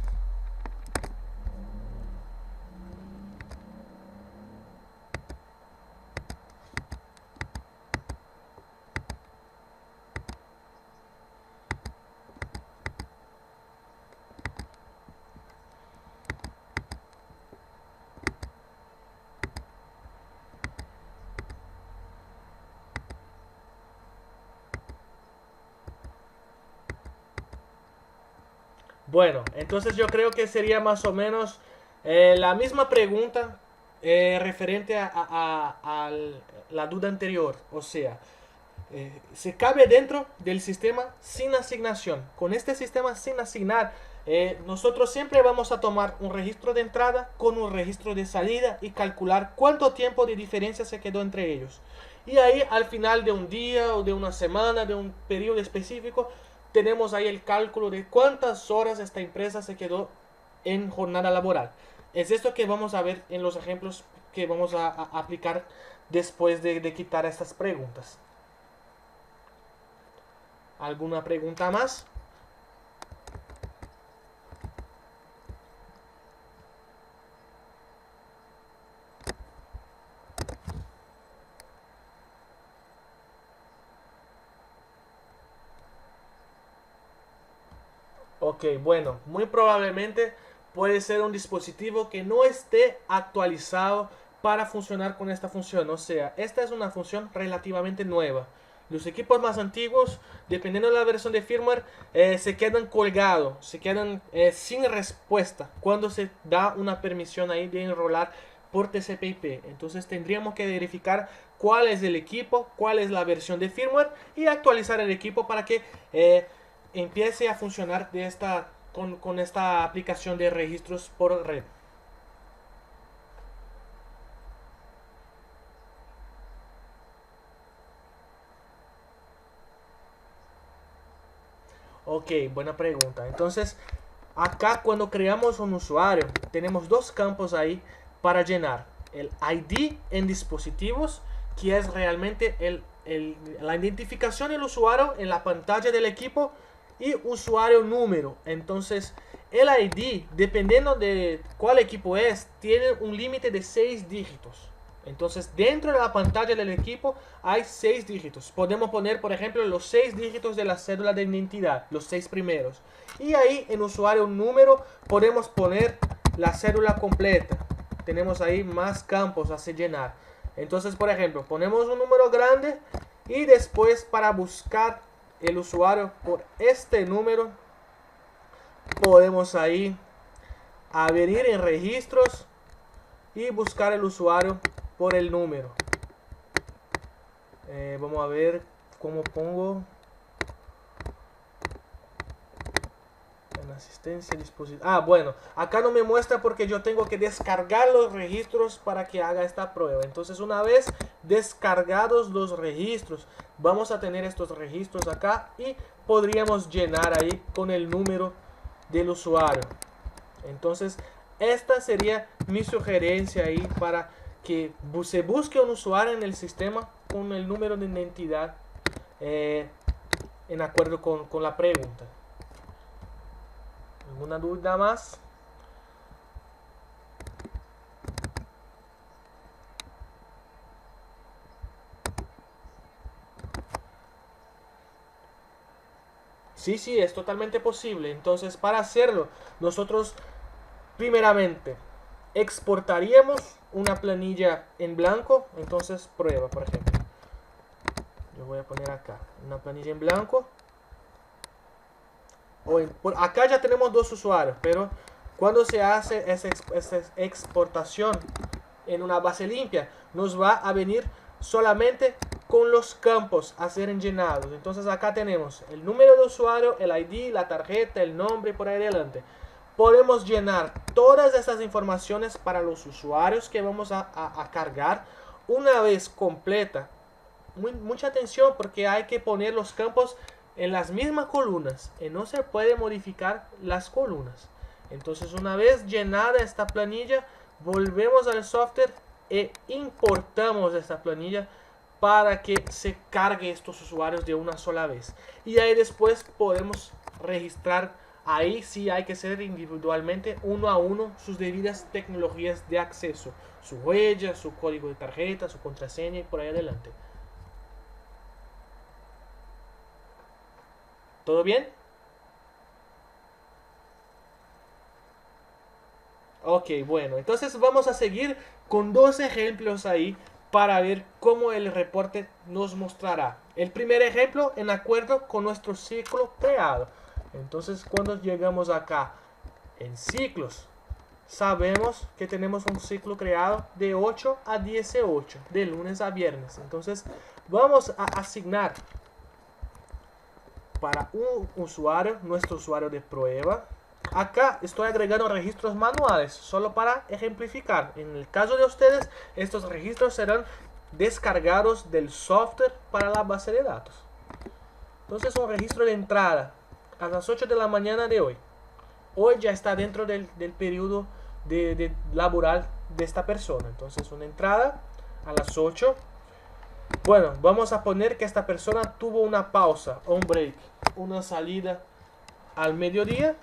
Bueno, entonces yo creo que sería más o menos la misma pregunta referente a la duda anterior. O sea, se cabe dentro del sistema sin asignación. Con este sistema sin asignar, nosotros siempre vamos a tomar un registro de entrada con un registro de salida y calcular cuánto tiempo de diferencia se quedó entre ellos. Y ahí al final de un día o de una semana, de un periodo específico, tenemos ahí el cálculo de cuántas horas esta empresa se quedó en jornada laboral. Es esto que vamos a ver en los ejemplos que vamos a aplicar después de quitar estas preguntas. ¿Alguna pregunta más? Ok, bueno, muy probablemente puede ser un dispositivo que no esté actualizado para funcionar con esta función. O sea, esta es una función relativamente nueva. Los equipos más antiguos, dependiendo de la versión de firmware, se quedan colgados, se quedan sin respuesta cuando se da una permisión ahí de enrolar por TCP/IP. Entonces tendríamos que verificar cuál es el equipo, cuál es la versión de firmware y actualizar el equipo para que empiece a funcionar con esta aplicación de registros por red. Ok, buena pregunta. Entonces, acá cuando creamos un usuario, tenemos dos campos ahí para llenar. El ID en dispositivos, que es realmente la identificación del usuario en la pantalla del equipo, y usuario número. Entonces, el ID, dependiendo de cuál equipo es, tiene un límite de 6 dígitos. Entonces, dentro de la pantalla del equipo hay 6 dígitos. Podemos poner, por ejemplo, los 6 dígitos de la cédula de identidad, los 6 primeros. Y ahí en usuario número podemos poner la cédula completa. Tenemos ahí más campos a llenar. Entonces, por ejemplo, ponemos un número grande y después para buscar el usuario por este número, podemos ahí a venir en registros y buscar el usuario por el número. Vamos a ver cómo pongo en asistencia dispositivo. Bueno, acá no me muestra porque yo tengo que descargar los registros para que haga esta prueba. Entonces, una vez descargados los registros, vamos a tener estos registros acá y podríamos llenar ahí con el número del usuario. Entonces, esta sería mi sugerencia ahí para que se busque un usuario en el sistema con el número de identidad en acuerdo con la pregunta. ¿Alguna duda más? Sí, es totalmente posible. Entonces, para hacerlo, nosotros primeramente exportaríamos una planilla en blanco. Entonces, prueba, por ejemplo. Yo voy a poner acá una planilla en blanco. Por acá ya tenemos dos usuarios, pero cuando se hace esa exportación en una base limpia, nos va a venir solamente con los campos a ser llenados. Entonces acá tenemos el número de usuario, el ID, la tarjeta, el nombre, por ahí adelante. Podemos llenar todas esas informaciones para los usuarios que vamos a cargar una vez completa. Mucha atención porque hay que poner los campos en las mismas columnas y no se puede modificar las columnas. Entonces, una vez llenada esta planilla, volvemos al software e importamos esta planilla para que se cargue estos usuarios de una sola vez. Y ahí después podemos registrar, ahí sí hay que hacer individualmente, uno a uno, sus debidas tecnologías de acceso, su huella, su código de tarjeta, su contraseña y por ahí adelante. ¿Todo bien? Ok, bueno, entonces vamos a seguir con dos ejemplos ahí para ver cómo el reporte nos mostrará. El primer ejemplo en acuerdo con nuestro ciclo creado. Entonces cuando llegamos acá en ciclos, sabemos que tenemos un ciclo creado de 8 a 18, de lunes a viernes. Entonces vamos a asignar para un usuario, nuestro usuario de prueba. Acá estoy agregando registros manuales, solo para ejemplificar. En el caso de ustedes, estos registros serán descargados del software para la base de datos. Entonces un registro de entrada a las 8 de la mañana de hoy. Hoy ya está dentro del periodo de laboral de esta persona. Entonces una entrada a las 8. Bueno, vamos a poner que esta persona tuvo una pausa, un break, una salida al mediodía.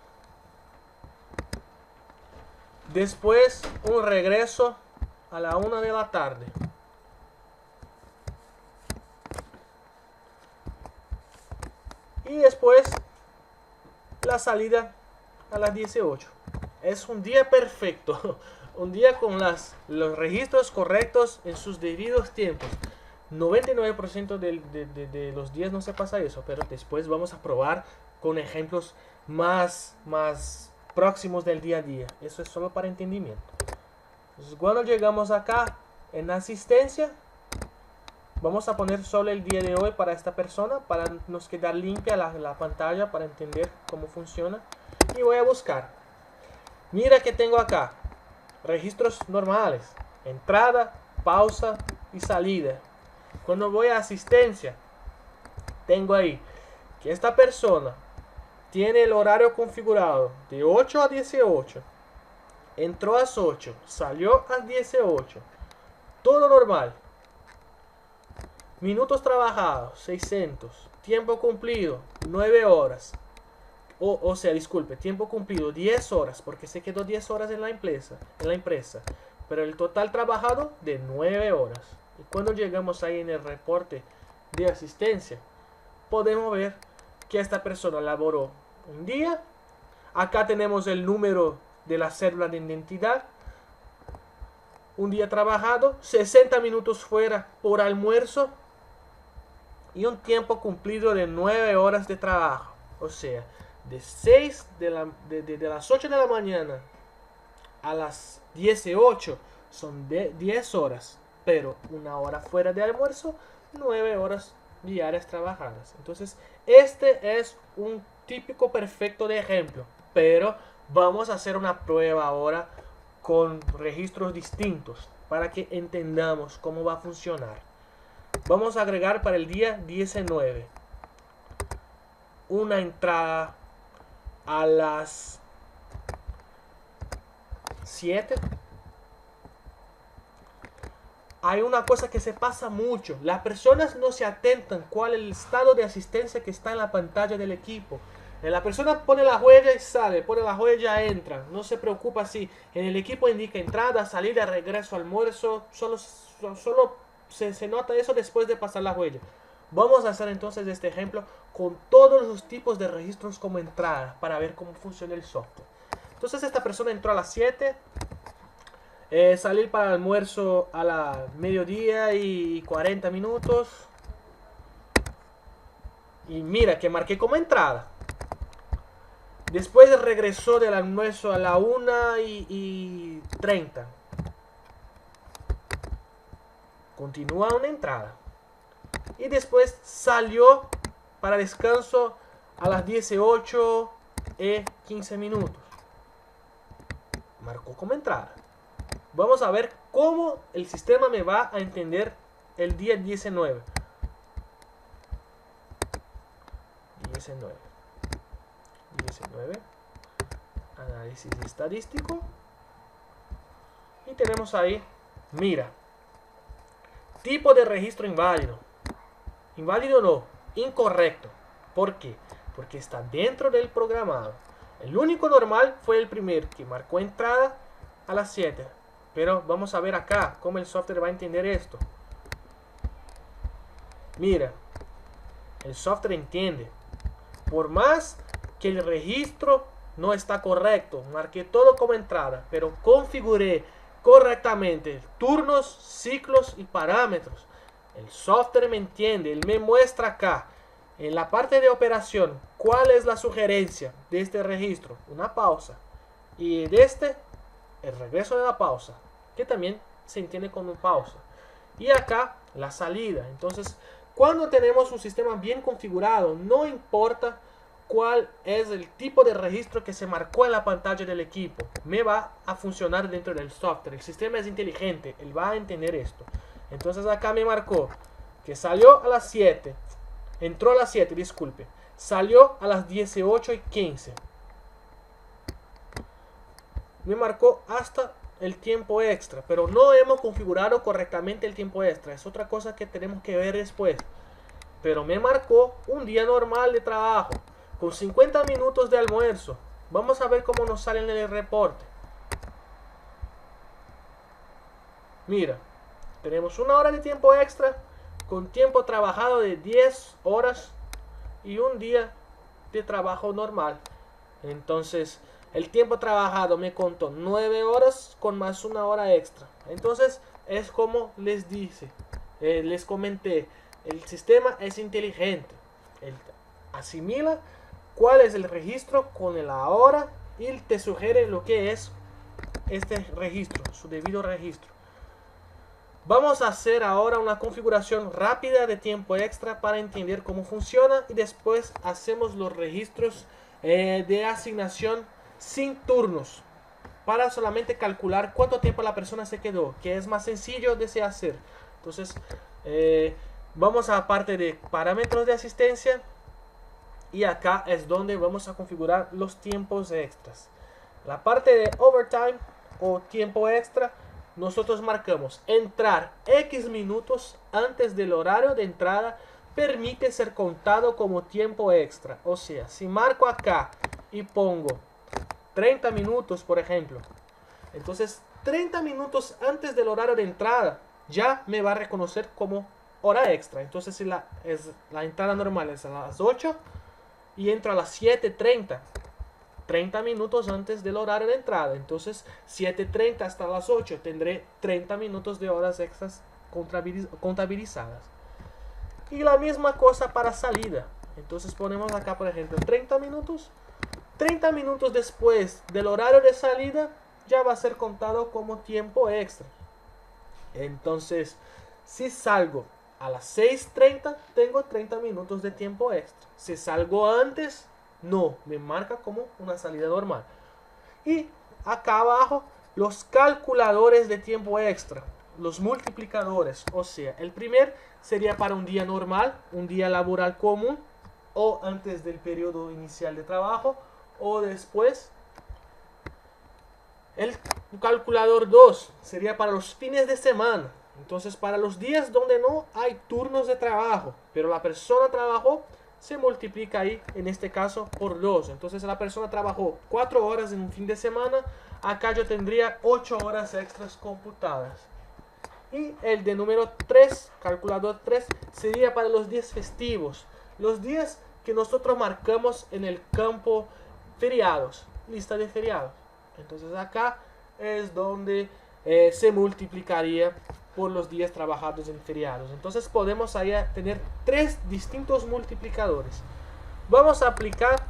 Después un regreso a la 1 de la tarde. Y después la salida a las 18. Es un día perfecto. Un día con los registros correctos en sus debidos tiempos. 99% de los días no se pasa eso, pero después vamos a probar con ejemplos más próximos del día a día. Eso es solo para entendimiento. Entonces, cuando llegamos acá en asistencia, vamos a poner solo el día de hoy para esta persona, para nos quedar limpia la pantalla, para entender cómo funciona. Y voy a buscar. Mira que tengo acá registros normales: entrada, pausa y salida. Cuando voy a asistencia, tengo ahí que esta persona tiene el horario configurado de 8 a 18. Entró a las 8, salió a las 18. Todo normal. Minutos trabajados, 600. Tiempo cumplido, 9 horas. O sea, disculpe, tiempo cumplido, 10 horas, porque se quedó 10 horas en la empresa. Pero el total trabajado de 9 horas. Y cuando llegamos ahí en el reporte de asistencia, podemos ver que esta persona laboró un día. Acá tenemos el número de la cédula de identidad. Un día trabajado, 60 minutos fuera por almuerzo y un tiempo cumplido de 9 horas de trabajo. O sea, de las 8 de la mañana a las 18 son 10 horas, pero una hora fuera de almuerzo, 9 horas diarias trabajadas. Entonces, este es un típico perfecto de ejemplo, pero vamos a hacer una prueba ahora con registros distintos para que entendamos cómo va a funcionar. Vamos a agregar para el día 19 una entrada a las 7. Hay una cosa que se pasa mucho. Las personas no se atentan cuál es el estado de asistencia que está en la pantalla del equipo. La persona pone la huella y sale, pone la huella, entra. No se preocupa si en el equipo indica entrada, salida, regreso, almuerzo. Solo se nota eso después de pasar la huella. Vamos a hacer entonces este ejemplo con todos los tipos de registros como entrada para ver cómo funciona el software. Entonces esta persona entró a las 7. Salir para el almuerzo a la mediodía y 40 minutos. Y mira que marqué como entrada. Después regresó del almuerzo a la 1:30. Continúa una entrada. Y después salió para descanso a las 18:15 minutos. Marcó como entrada. Vamos a ver cómo el sistema me va a entender el día 19. 19. Análisis estadístico. Y tenemos ahí, mira, tipo de registro inválido. Inválido no, incorrecto. ¿Por qué? Porque está dentro del programado. El único normal fue el primer que marcó entrada a las 7. Pero vamos a ver acá cómo el software va a entender esto. Mira, el software entiende. Por más que el registro no está correcto, marqué todo como entrada, pero configuré correctamente turnos, ciclos y parámetros. El software me entiende, él me muestra acá En la parte de operación, ¿cuál es la sugerencia de este registro? Una pausa. Y de este, el regreso de la pausa, que también se entiende como pausa. Y acá, la salida. Entonces, cuando tenemos un sistema bien configurado, no importa cuál es el tipo de registro que se marcó en la pantalla del equipo, me va a funcionar dentro del software. El sistema es inteligente, él va a entender esto. Entonces acá me marcó que salió a las 7, entró a las 7, disculpe, salió a las 18:15. Me marcó hasta el tiempo extra, pero no hemos configurado correctamente el tiempo extra. Es otra cosa que tenemos que ver después. Pero me marcó un día normal de trabajo con 50 minutos de almuerzo. Vamos a ver cómo nos sale en el reporte. Mira, tenemos una hora de tiempo extra con tiempo trabajado de 10 horas y un día de trabajo normal. Entonces, el tiempo trabajado me contó 9 horas con más una hora extra. Entonces, es como les comenté, el sistema es inteligente. Él asimila cuál es el registro con la hora y te sugiere lo que es este registro, su debido registro. Vamos a hacer ahora una configuración rápida de tiempo extra para entender cómo funciona y después hacemos los registros de asignación sin turnos para solamente calcular cuánto tiempo la persona se quedó, que es más sencillo de se hacer. Entonces vamos a la parte de parámetros de asistencia y acá es donde vamos a configurar los tiempos extras. La parte de overtime o tiempo extra, nosotros marcamos entrar X minutos antes del horario de entrada permite ser contado como tiempo extra. O sea, si marco acá y pongo 30 minutos, por ejemplo, entonces 30 minutos antes del horario de entrada ya me va a reconocer como hora extra. Entonces si la entrada normal es a las 8 y entro a las 7:30, 30 minutos antes del horario de entrada. Entonces 7:30 hasta las 8 tendré 30 minutos de horas extras contabilizadas. Y la misma cosa para salida. Entonces ponemos acá, por ejemplo, 30 minutos. 30 minutos después del horario de salida ya va a ser contado como tiempo extra. Entonces, si salgo a las 6:30, tengo 30 minutos de tiempo extra. Si salgo antes, no, me marca como una salida normal. Y acá abajo, los calculadores de tiempo extra, los multiplicadores. O sea, el primer sería para un día normal, un día laboral común, o antes del periodo inicial de trabajo, o después. El calculador 2 sería para los fines de semana. Entonces, para los días donde no hay turnos de trabajo, pero la persona trabajó, se multiplica ahí, en este caso, por 2. Entonces, la persona trabajó 4 horas en un fin de semana. Acá yo tendría 8 horas extras computadas. Y el de número 3, calculador 3, sería para los días festivos. Los días que nosotros marcamos en el campo feriados, lista de feriados. Entonces acá es donde se multiplicaría por los días trabajados en feriados. Entonces podemos ahí tener 3 distintos multiplicadores. Vamos a aplicar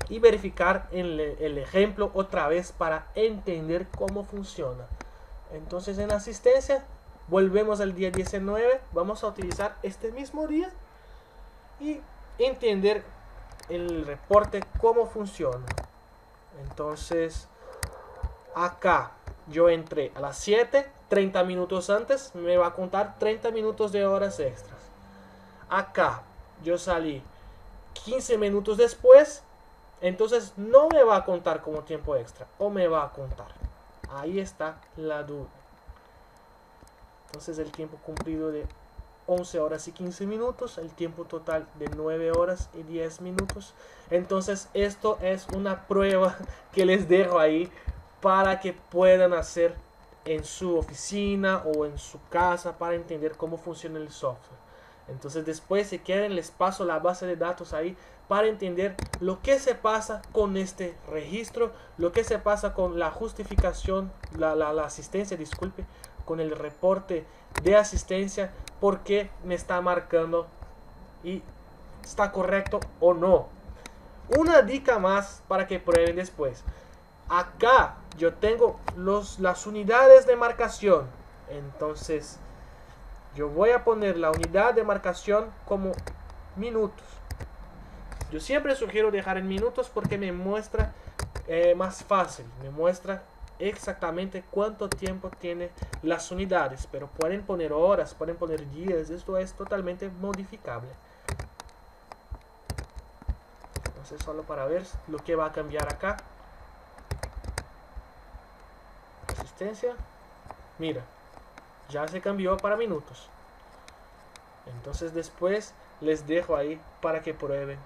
y verificar el ejemplo otra vez para entender cómo funciona. Entonces en asistencia volvemos al día 19. Vamos a utilizar este mismo día y entender el reporte cómo funciona. Entonces acá yo entré a las 7, 30 minutos antes, me va a contar 30 minutos de horas extras. Acá yo salí 15 minutos después, entonces no me va a contar como tiempo extra, o me va a contar. Ahí está la duda. Entonces el tiempo cumplido de 11 horas y 15 minutos, el tiempo total de 9 horas y 10 minutos. Entonces esto es una prueba que les dejo ahí para que puedan hacer en su oficina o en su casa para entender cómo funciona el software. Entonces después, si quieren, les paso la base de datos ahí para entender lo que se pasa con este registro, lo que se pasa con la justificación, la asistencia, disculpe, con el reporte de asistencia, porque me está marcando y está correcto o no. Una dica más para que prueben después. Acá yo tengo las unidades de marcación. Entonces yo voy a poner la unidad de marcación como minutos. Yo siempre sugiero dejar en minutos porque me muestra más fácil. Me muestra exactamente cuánto tiempo tiene las unidades. Pero pueden poner horas, pueden poner días. Esto es totalmente modificable. Entonces solo para ver lo que va a cambiar acá. Asistencia. Mira, ya se cambió para minutos. Entonces después les dejo ahí para que prueben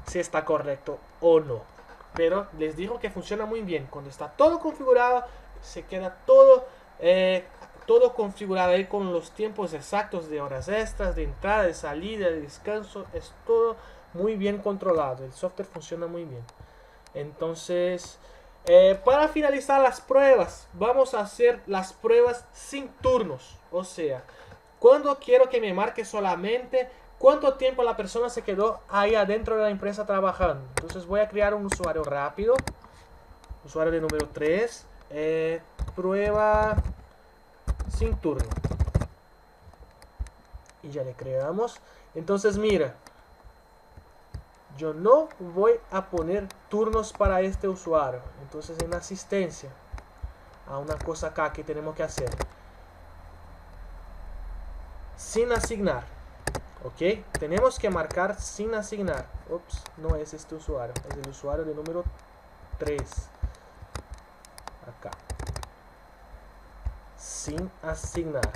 si está correcto o no. Pero les digo que funciona muy bien. Cuando está todo configurado, se queda todo configurado ahí con los tiempos exactos de horas extras, de entrada, de salida, de descanso. Es todo muy bien controlado. El software funciona muy bien. Entonces, para finalizar las pruebas, vamos a hacer las pruebas sin turnos. O sea, cuando quiero que me marque solamente cuánto tiempo la persona se quedó ahí adentro de la empresa trabajando. Entonces voy a crear un usuario rápido. Usuario de número 3. Prueba sin turno. Y ya le creamos. Entonces mira, yo no voy a poner turnos para este usuario. Entonces en asistencia, a una cosa acá que tenemos que hacer. Sin asignar. Ok, tenemos que marcar sin asignar. Ups, no es este usuario, es el usuario de número 3. Acá. Sin asignar.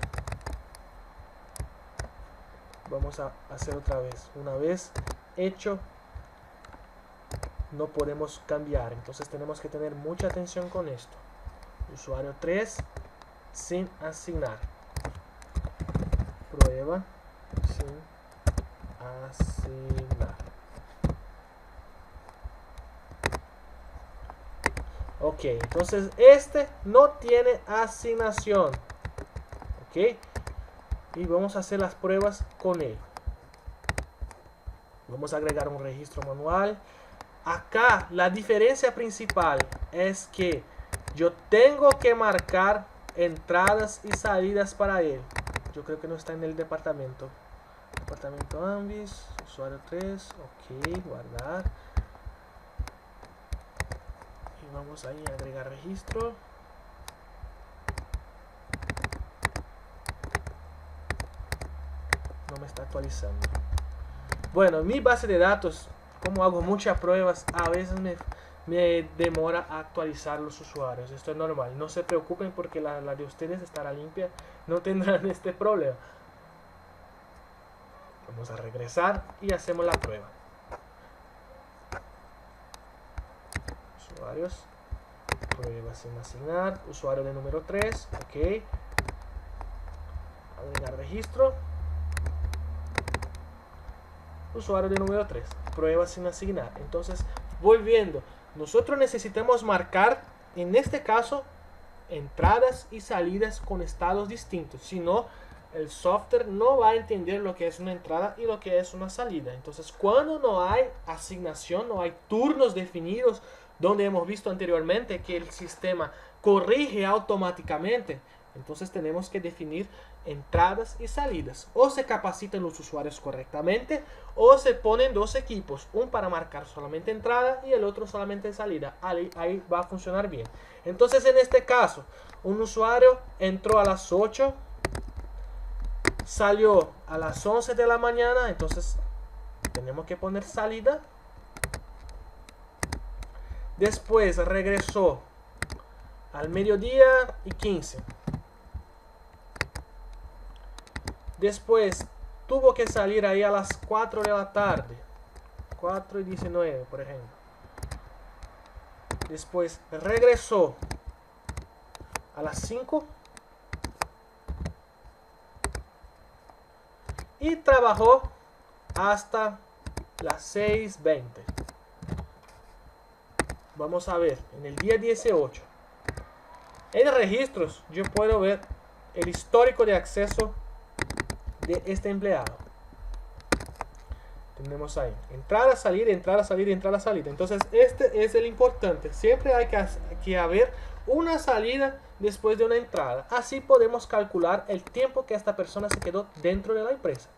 Vamos a hacer otra vez. Una vez hecho, no podemos cambiar. Entonces tenemos que tener mucha atención con esto. Usuario 3, sin asignar. Prueba sin asignar. Ok, entonces este no tiene asignación. Ok, y vamos a hacer las pruebas con él. Vamos a agregar un registro manual. Acá la diferencia principal es que yo tengo que marcar entradas y salidas para él. Yo creo que no está en el departamento. Departamento Ambis, usuario 3, ok, guardar. Y vamos ahí a agregar registro. No me está actualizando. Bueno, mi base de datos, como hago muchas pruebas, a veces me demora a actualizar los usuarios. Esto es normal. No se preocupen porque la de ustedes estará limpia. No tendrán este problema. Vamos a regresar y hacemos la prueba. Usuarios. Prueba sin asignar. Usuario de número 3. Ok. Agregar registro. Usuario de número 3. Prueba sin asignar. Entonces, volviendo. Nosotros necesitamos marcar, en este caso, entradas y salidas con estados distintos. Si no, el software no va a entender lo que es una entrada y lo que es una salida. Entonces, cuando no hay asignación, no hay turnos definidos, donde hemos visto anteriormente que el sistema corrige automáticamente, entonces tenemos que definir entradas y salidas. O se capacitan los usuarios correctamente, o se ponen dos equipos, un para marcar solamente entrada y el otro solamente salida. Ahí va a funcionar bien. Entonces, en este caso, un usuario entró a las 8, salió a las 11 de la mañana, entonces tenemos que poner salida. Después regresó al mediodía y 15. Después tuvo que salir ahí a las 4 de la tarde. 4 y 19, por ejemplo. Después regresó a las 5. Y trabajó hasta las 6:20. Vamos a ver, en el día 18. En registros yo puedo ver el histórico de acceso de este empleado. Tenemos ahí, entrar a salir, entrar a salir, entrar a salir. Entonces este es el importante. Siempre hay que haber una salida después de una entrada. Así podemos calcular el tiempo que esta persona se quedó dentro de la empresa.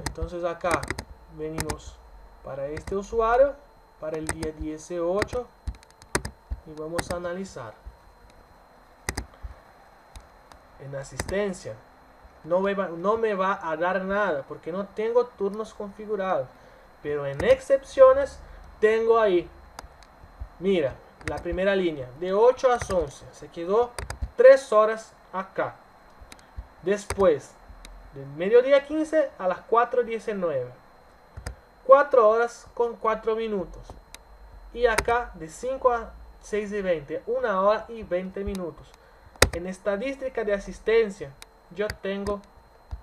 Entonces acá venimos para este usuario, para el día 18, y vamos a analizar. En asistencia no me va a dar nada porque no tengo turnos configurados, pero en excepciones tengo ahí, mira, la primera línea de 8 a 11 se quedó 3 horas acá. Después del mediodía 15 a las 4:19, 4 horas con 4 minutos. Y acá de 5 a 6:20, 1 hora y 20 minutos. En estadística de asistencia yo tengo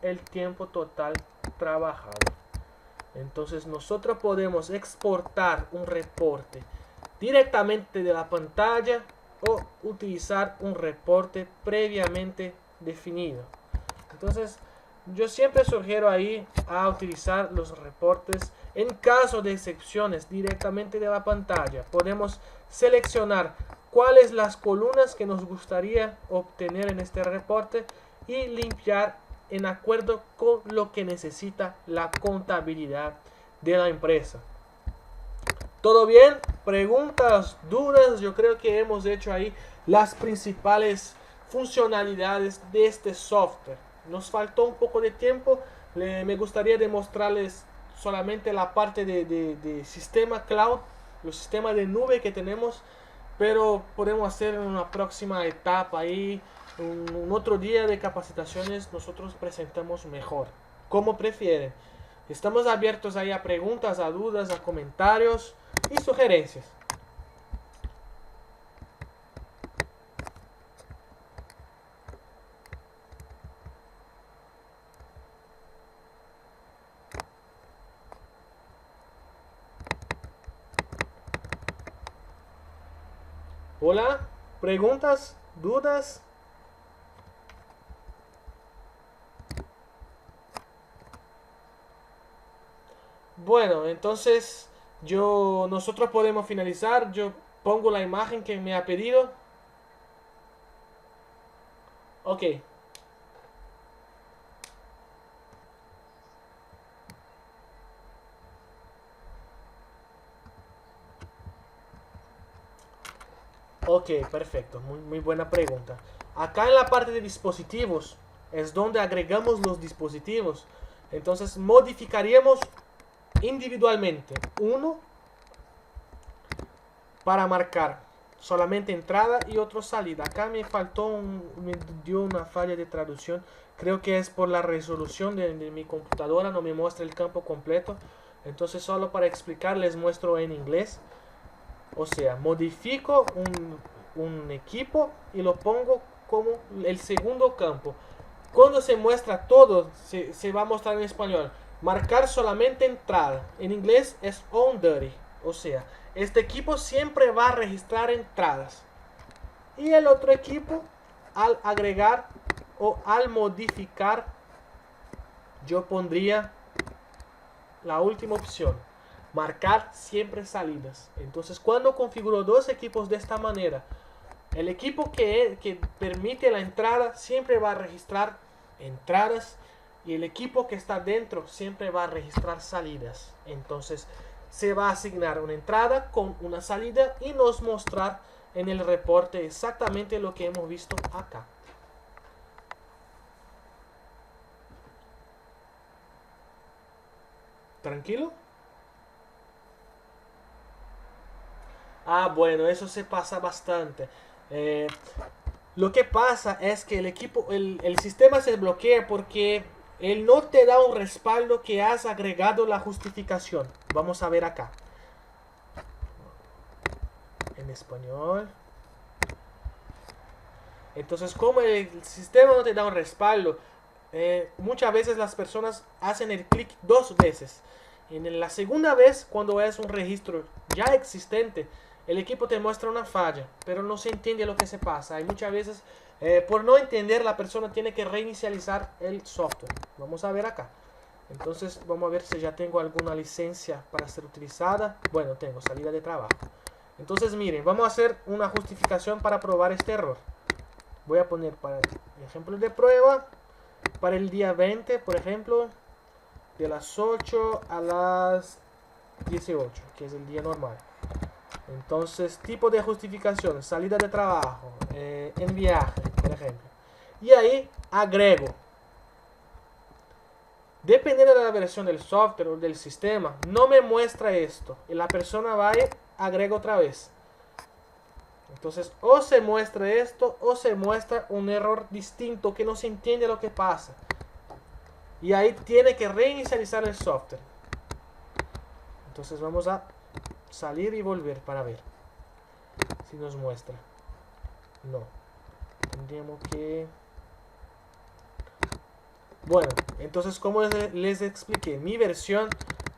el tiempo total trabajado. Entonces nosotros podemos exportar un reporte directamente de la pantalla o utilizar un reporte previamente definido. Entonces yo siempre sugiero ahí a utilizar los reportes. En caso de excepciones directamente de la pantalla, podemos seleccionar cuáles las columnas que nos gustaría obtener en este reporte y limpiar en acuerdo con lo que necesita la contabilidad de la empresa. ¿Todo bien? ¿Preguntas? ¿Dudas? Yo creo que hemos hecho ahí las principales funcionalidades de este software. Nos faltó un poco de tiempo. Me gustaría demostrarles solamente la parte de sistema cloud, los sistemas de nube que tenemos, pero podemos hacer en una próxima etapa ahí, un otro día de capacitaciones, nosotros presentamos mejor, como prefieren. Estamos abiertos ahí a preguntas, a dudas, a comentarios y sugerencias. Hola, preguntas, dudas. Bueno, entonces nosotros podemos finalizar. Yo pongo la imagen que me ha pedido. Ok. Ok, perfecto. Muy buena pregunta. Acá en la parte de dispositivos es donde agregamos los dispositivos. Entonces modificaríamos individualmente uno para marcar solamente entrada y otro salida. Acá me faltó, me dio una falla de traducción. Creo que es por la resolución de mi computadora, no me muestra el campo completo. Entonces solo para explicar les muestro en inglés. O sea, modifico un equipo y lo pongo como el segundo campo. Cuando se muestra todo, se va a mostrar en español. Marcar solamente entrada. En inglés es on duty. O sea, este equipo siempre va a registrar entradas. Y el otro equipo, al agregar o al modificar, yo pondría la última opción. Marcar siempre salidas. Entonces cuando configuro dos equipos de esta manera, el equipo que permite la entrada siempre va a registrar entradas y el equipo que está dentro siempre va a registrar salidas. Entonces se va a asignar una entrada con una salida y nos mostrar en el reporte exactamente lo que hemos visto acá. ¿Tranquilo? Ah, bueno, eso se pasa bastante. Lo que pasa es que el sistema se bloquea porque él no te da un respaldo que has agregado la justificación. Vamos a ver acá. En español. Entonces, como el sistema no te da un respaldo, muchas veces las personas hacen el clic 2 veces. En la segunda vez, cuando es un registro ya existente, el equipo te muestra una falla, pero no se entiende lo que se pasa. Y muchas veces, por no entender, la persona tiene que reinicializar el software. Vamos a ver acá. Entonces vamos a ver si ya tengo alguna licencia para ser utilizada. Bueno, tengo salida de trabajo. Entonces miren, vamos a hacer una justificación para probar este error. Voy a poner para ejemplo de prueba, para el día 20, por ejemplo, de las 8 a las 18, que es el día normal. Entonces, tipo de justificación, salida de trabajo, en viaje, por ejemplo. Y ahí agrego. Dependiendo de la versión del software o del sistema, no me muestra esto. Y la persona va y agrega otra vez. Entonces, o se muestra esto o se muestra un error distinto que no se entiende lo que pasa. Y ahí tiene que reinicializar el software. Entonces vamos a salir y volver para ver si nos muestra. No. Tendríamos que... Bueno, entonces como les expliqué, mi versión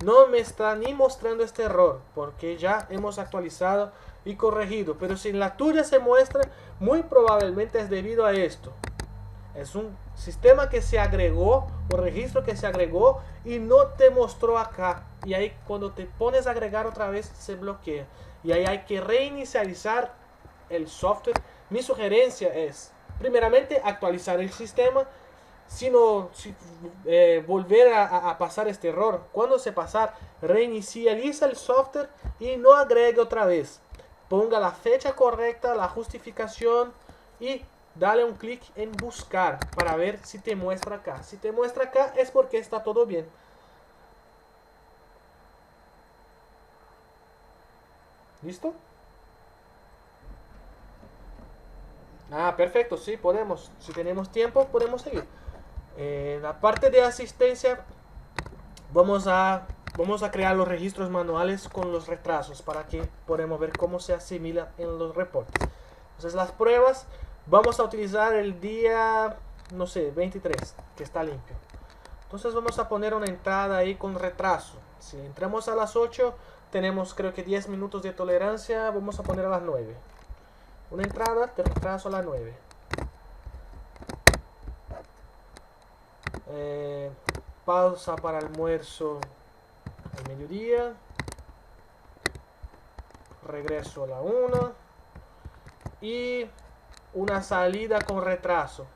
no me está ni mostrando este error, porque ya hemos actualizado y corregido. Pero si en la tuya se muestra, muy probablemente es debido a esto. Es un sistema que se agregó, un registro que se agregó y no te mostró acá. Y ahí cuando te pones a agregar otra vez se bloquea. Y ahí hay que reinicializar el software. Mi sugerencia es, primeramente, actualizar el sistema. Volver a pasar este error. Cuando se pasar, reinicializa el software y no agregue otra vez. Ponga la fecha correcta, la justificación y dale un clic en buscar para ver si te muestra acá. Si te muestra acá es porque está todo bien. ¿Listo? Ah, perfecto, sí, podemos. Si tenemos tiempo, podemos seguir. En la parte de asistencia, vamos a crear los registros manuales con los retrasos para que podamos ver cómo se asimila en los reportes. Entonces, las pruebas, vamos a utilizar el día, no sé, 23, que está limpio. Entonces, vamos a poner una entrada ahí con retraso. Si entramos a las 8, tenemos creo que 10 minutos de tolerancia. Vamos a poner a las 9. Una entrada de retraso a las 9. Pausa para almuerzo al mediodía. Regreso a la 1. Y una salida con retraso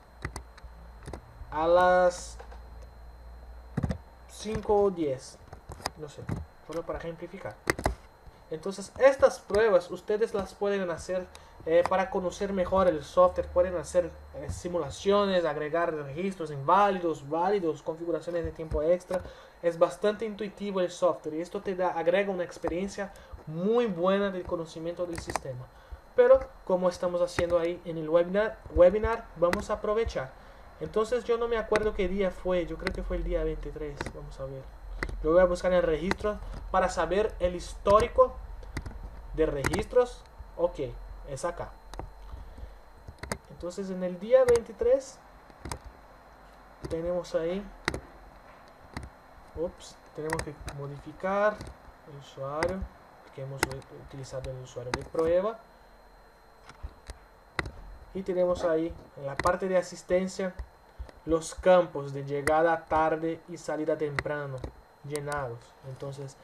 a las 5 o 10. No sé, solo para ejemplificar. Entonces, estas pruebas ustedes las pueden hacer para conocer mejor el software. Pueden hacer simulaciones, agregar registros inválidos, válidos, configuraciones de tiempo extra. Es bastante intuitivo el software y esto te agrega una experiencia muy buena del conocimiento del sistema. Pero como estamos haciendo ahí en el webinar, vamos a aprovechar. Entonces yo no me acuerdo qué día fue, yo creo que fue el día 23, vamos a ver. Yo voy a buscar en registros para saber el histórico de registros. Ok, es acá. Entonces en el día 23 tenemos ahí. Tenemos que modificar el usuario, que hemos utilizado el usuario de prueba. Y tenemos ahí en la parte de asistencia los campos de llegada tarde y salida temprano llenados. Entonces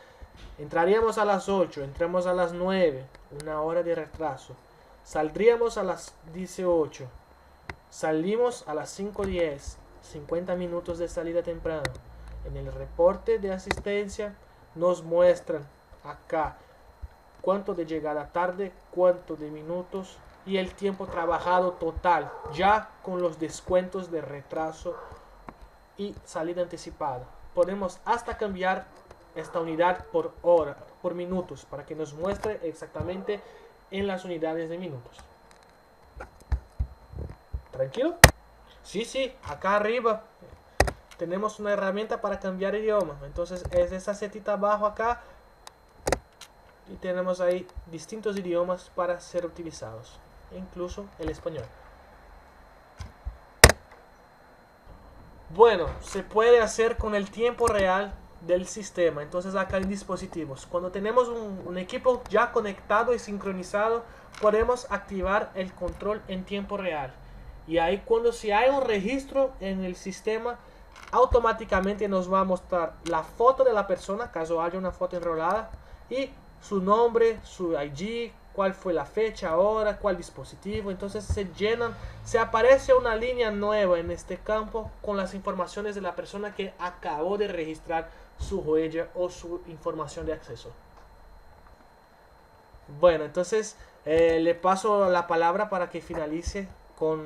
entraríamos a las 8, entramos a las 9, una hora de retraso. Saldríamos a las 18, salimos a las 5:10, 50 minutos de salida temprano. En el reporte de asistencia nos muestran acá cuánto de llegada tarde, cuánto de minutos y el tiempo trabajado total, ya con los descuentos de retraso y salida anticipada. Podemos hasta cambiar esta unidad por hora, por minutos, para que nos muestre exactamente en las unidades de minutos. ¿Tranquilo? Sí, acá arriba tenemos una herramienta para cambiar idioma. Entonces es esa setita abajo acá y tenemos ahí distintos idiomas para ser utilizados, incluso el español. Bueno, se puede hacer con el tiempo real del sistema. Entonces acá en dispositivos, cuando tenemos un equipo ya conectado y sincronizado, podemos activar el control en tiempo real. Y ahí si hay un registro en el sistema, automáticamente nos va a mostrar la foto de la persona, caso haya una foto enrolada, y su nombre, su ID, cuál fue la fecha, hora, cuál dispositivo. Entonces se aparece una línea nueva en este campo con las informaciones de la persona que acabó de registrar su huella o su información de acceso. Bueno, entonces le paso la palabra para que finalice con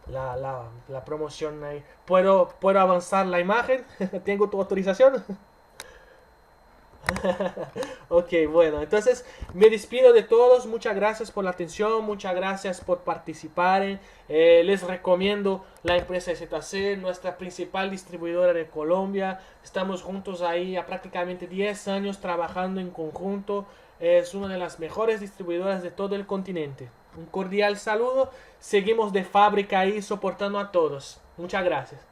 la promoción ahí. ¿Puedo avanzar la imagen? ¿Tengo tu autorización? Ok, bueno, entonces me despido de todos. Muchas gracias por la atención, muchas gracias por participar. Les recomiendo la empresa ZC, nuestra principal distribuidora de Colombia. Estamos juntos ahí a prácticamente 10 años trabajando en conjunto. Es una de las mejores distribuidoras de todo el continente. Un cordial saludo. Seguimos de fábrica ahí soportando a todos. Muchas gracias.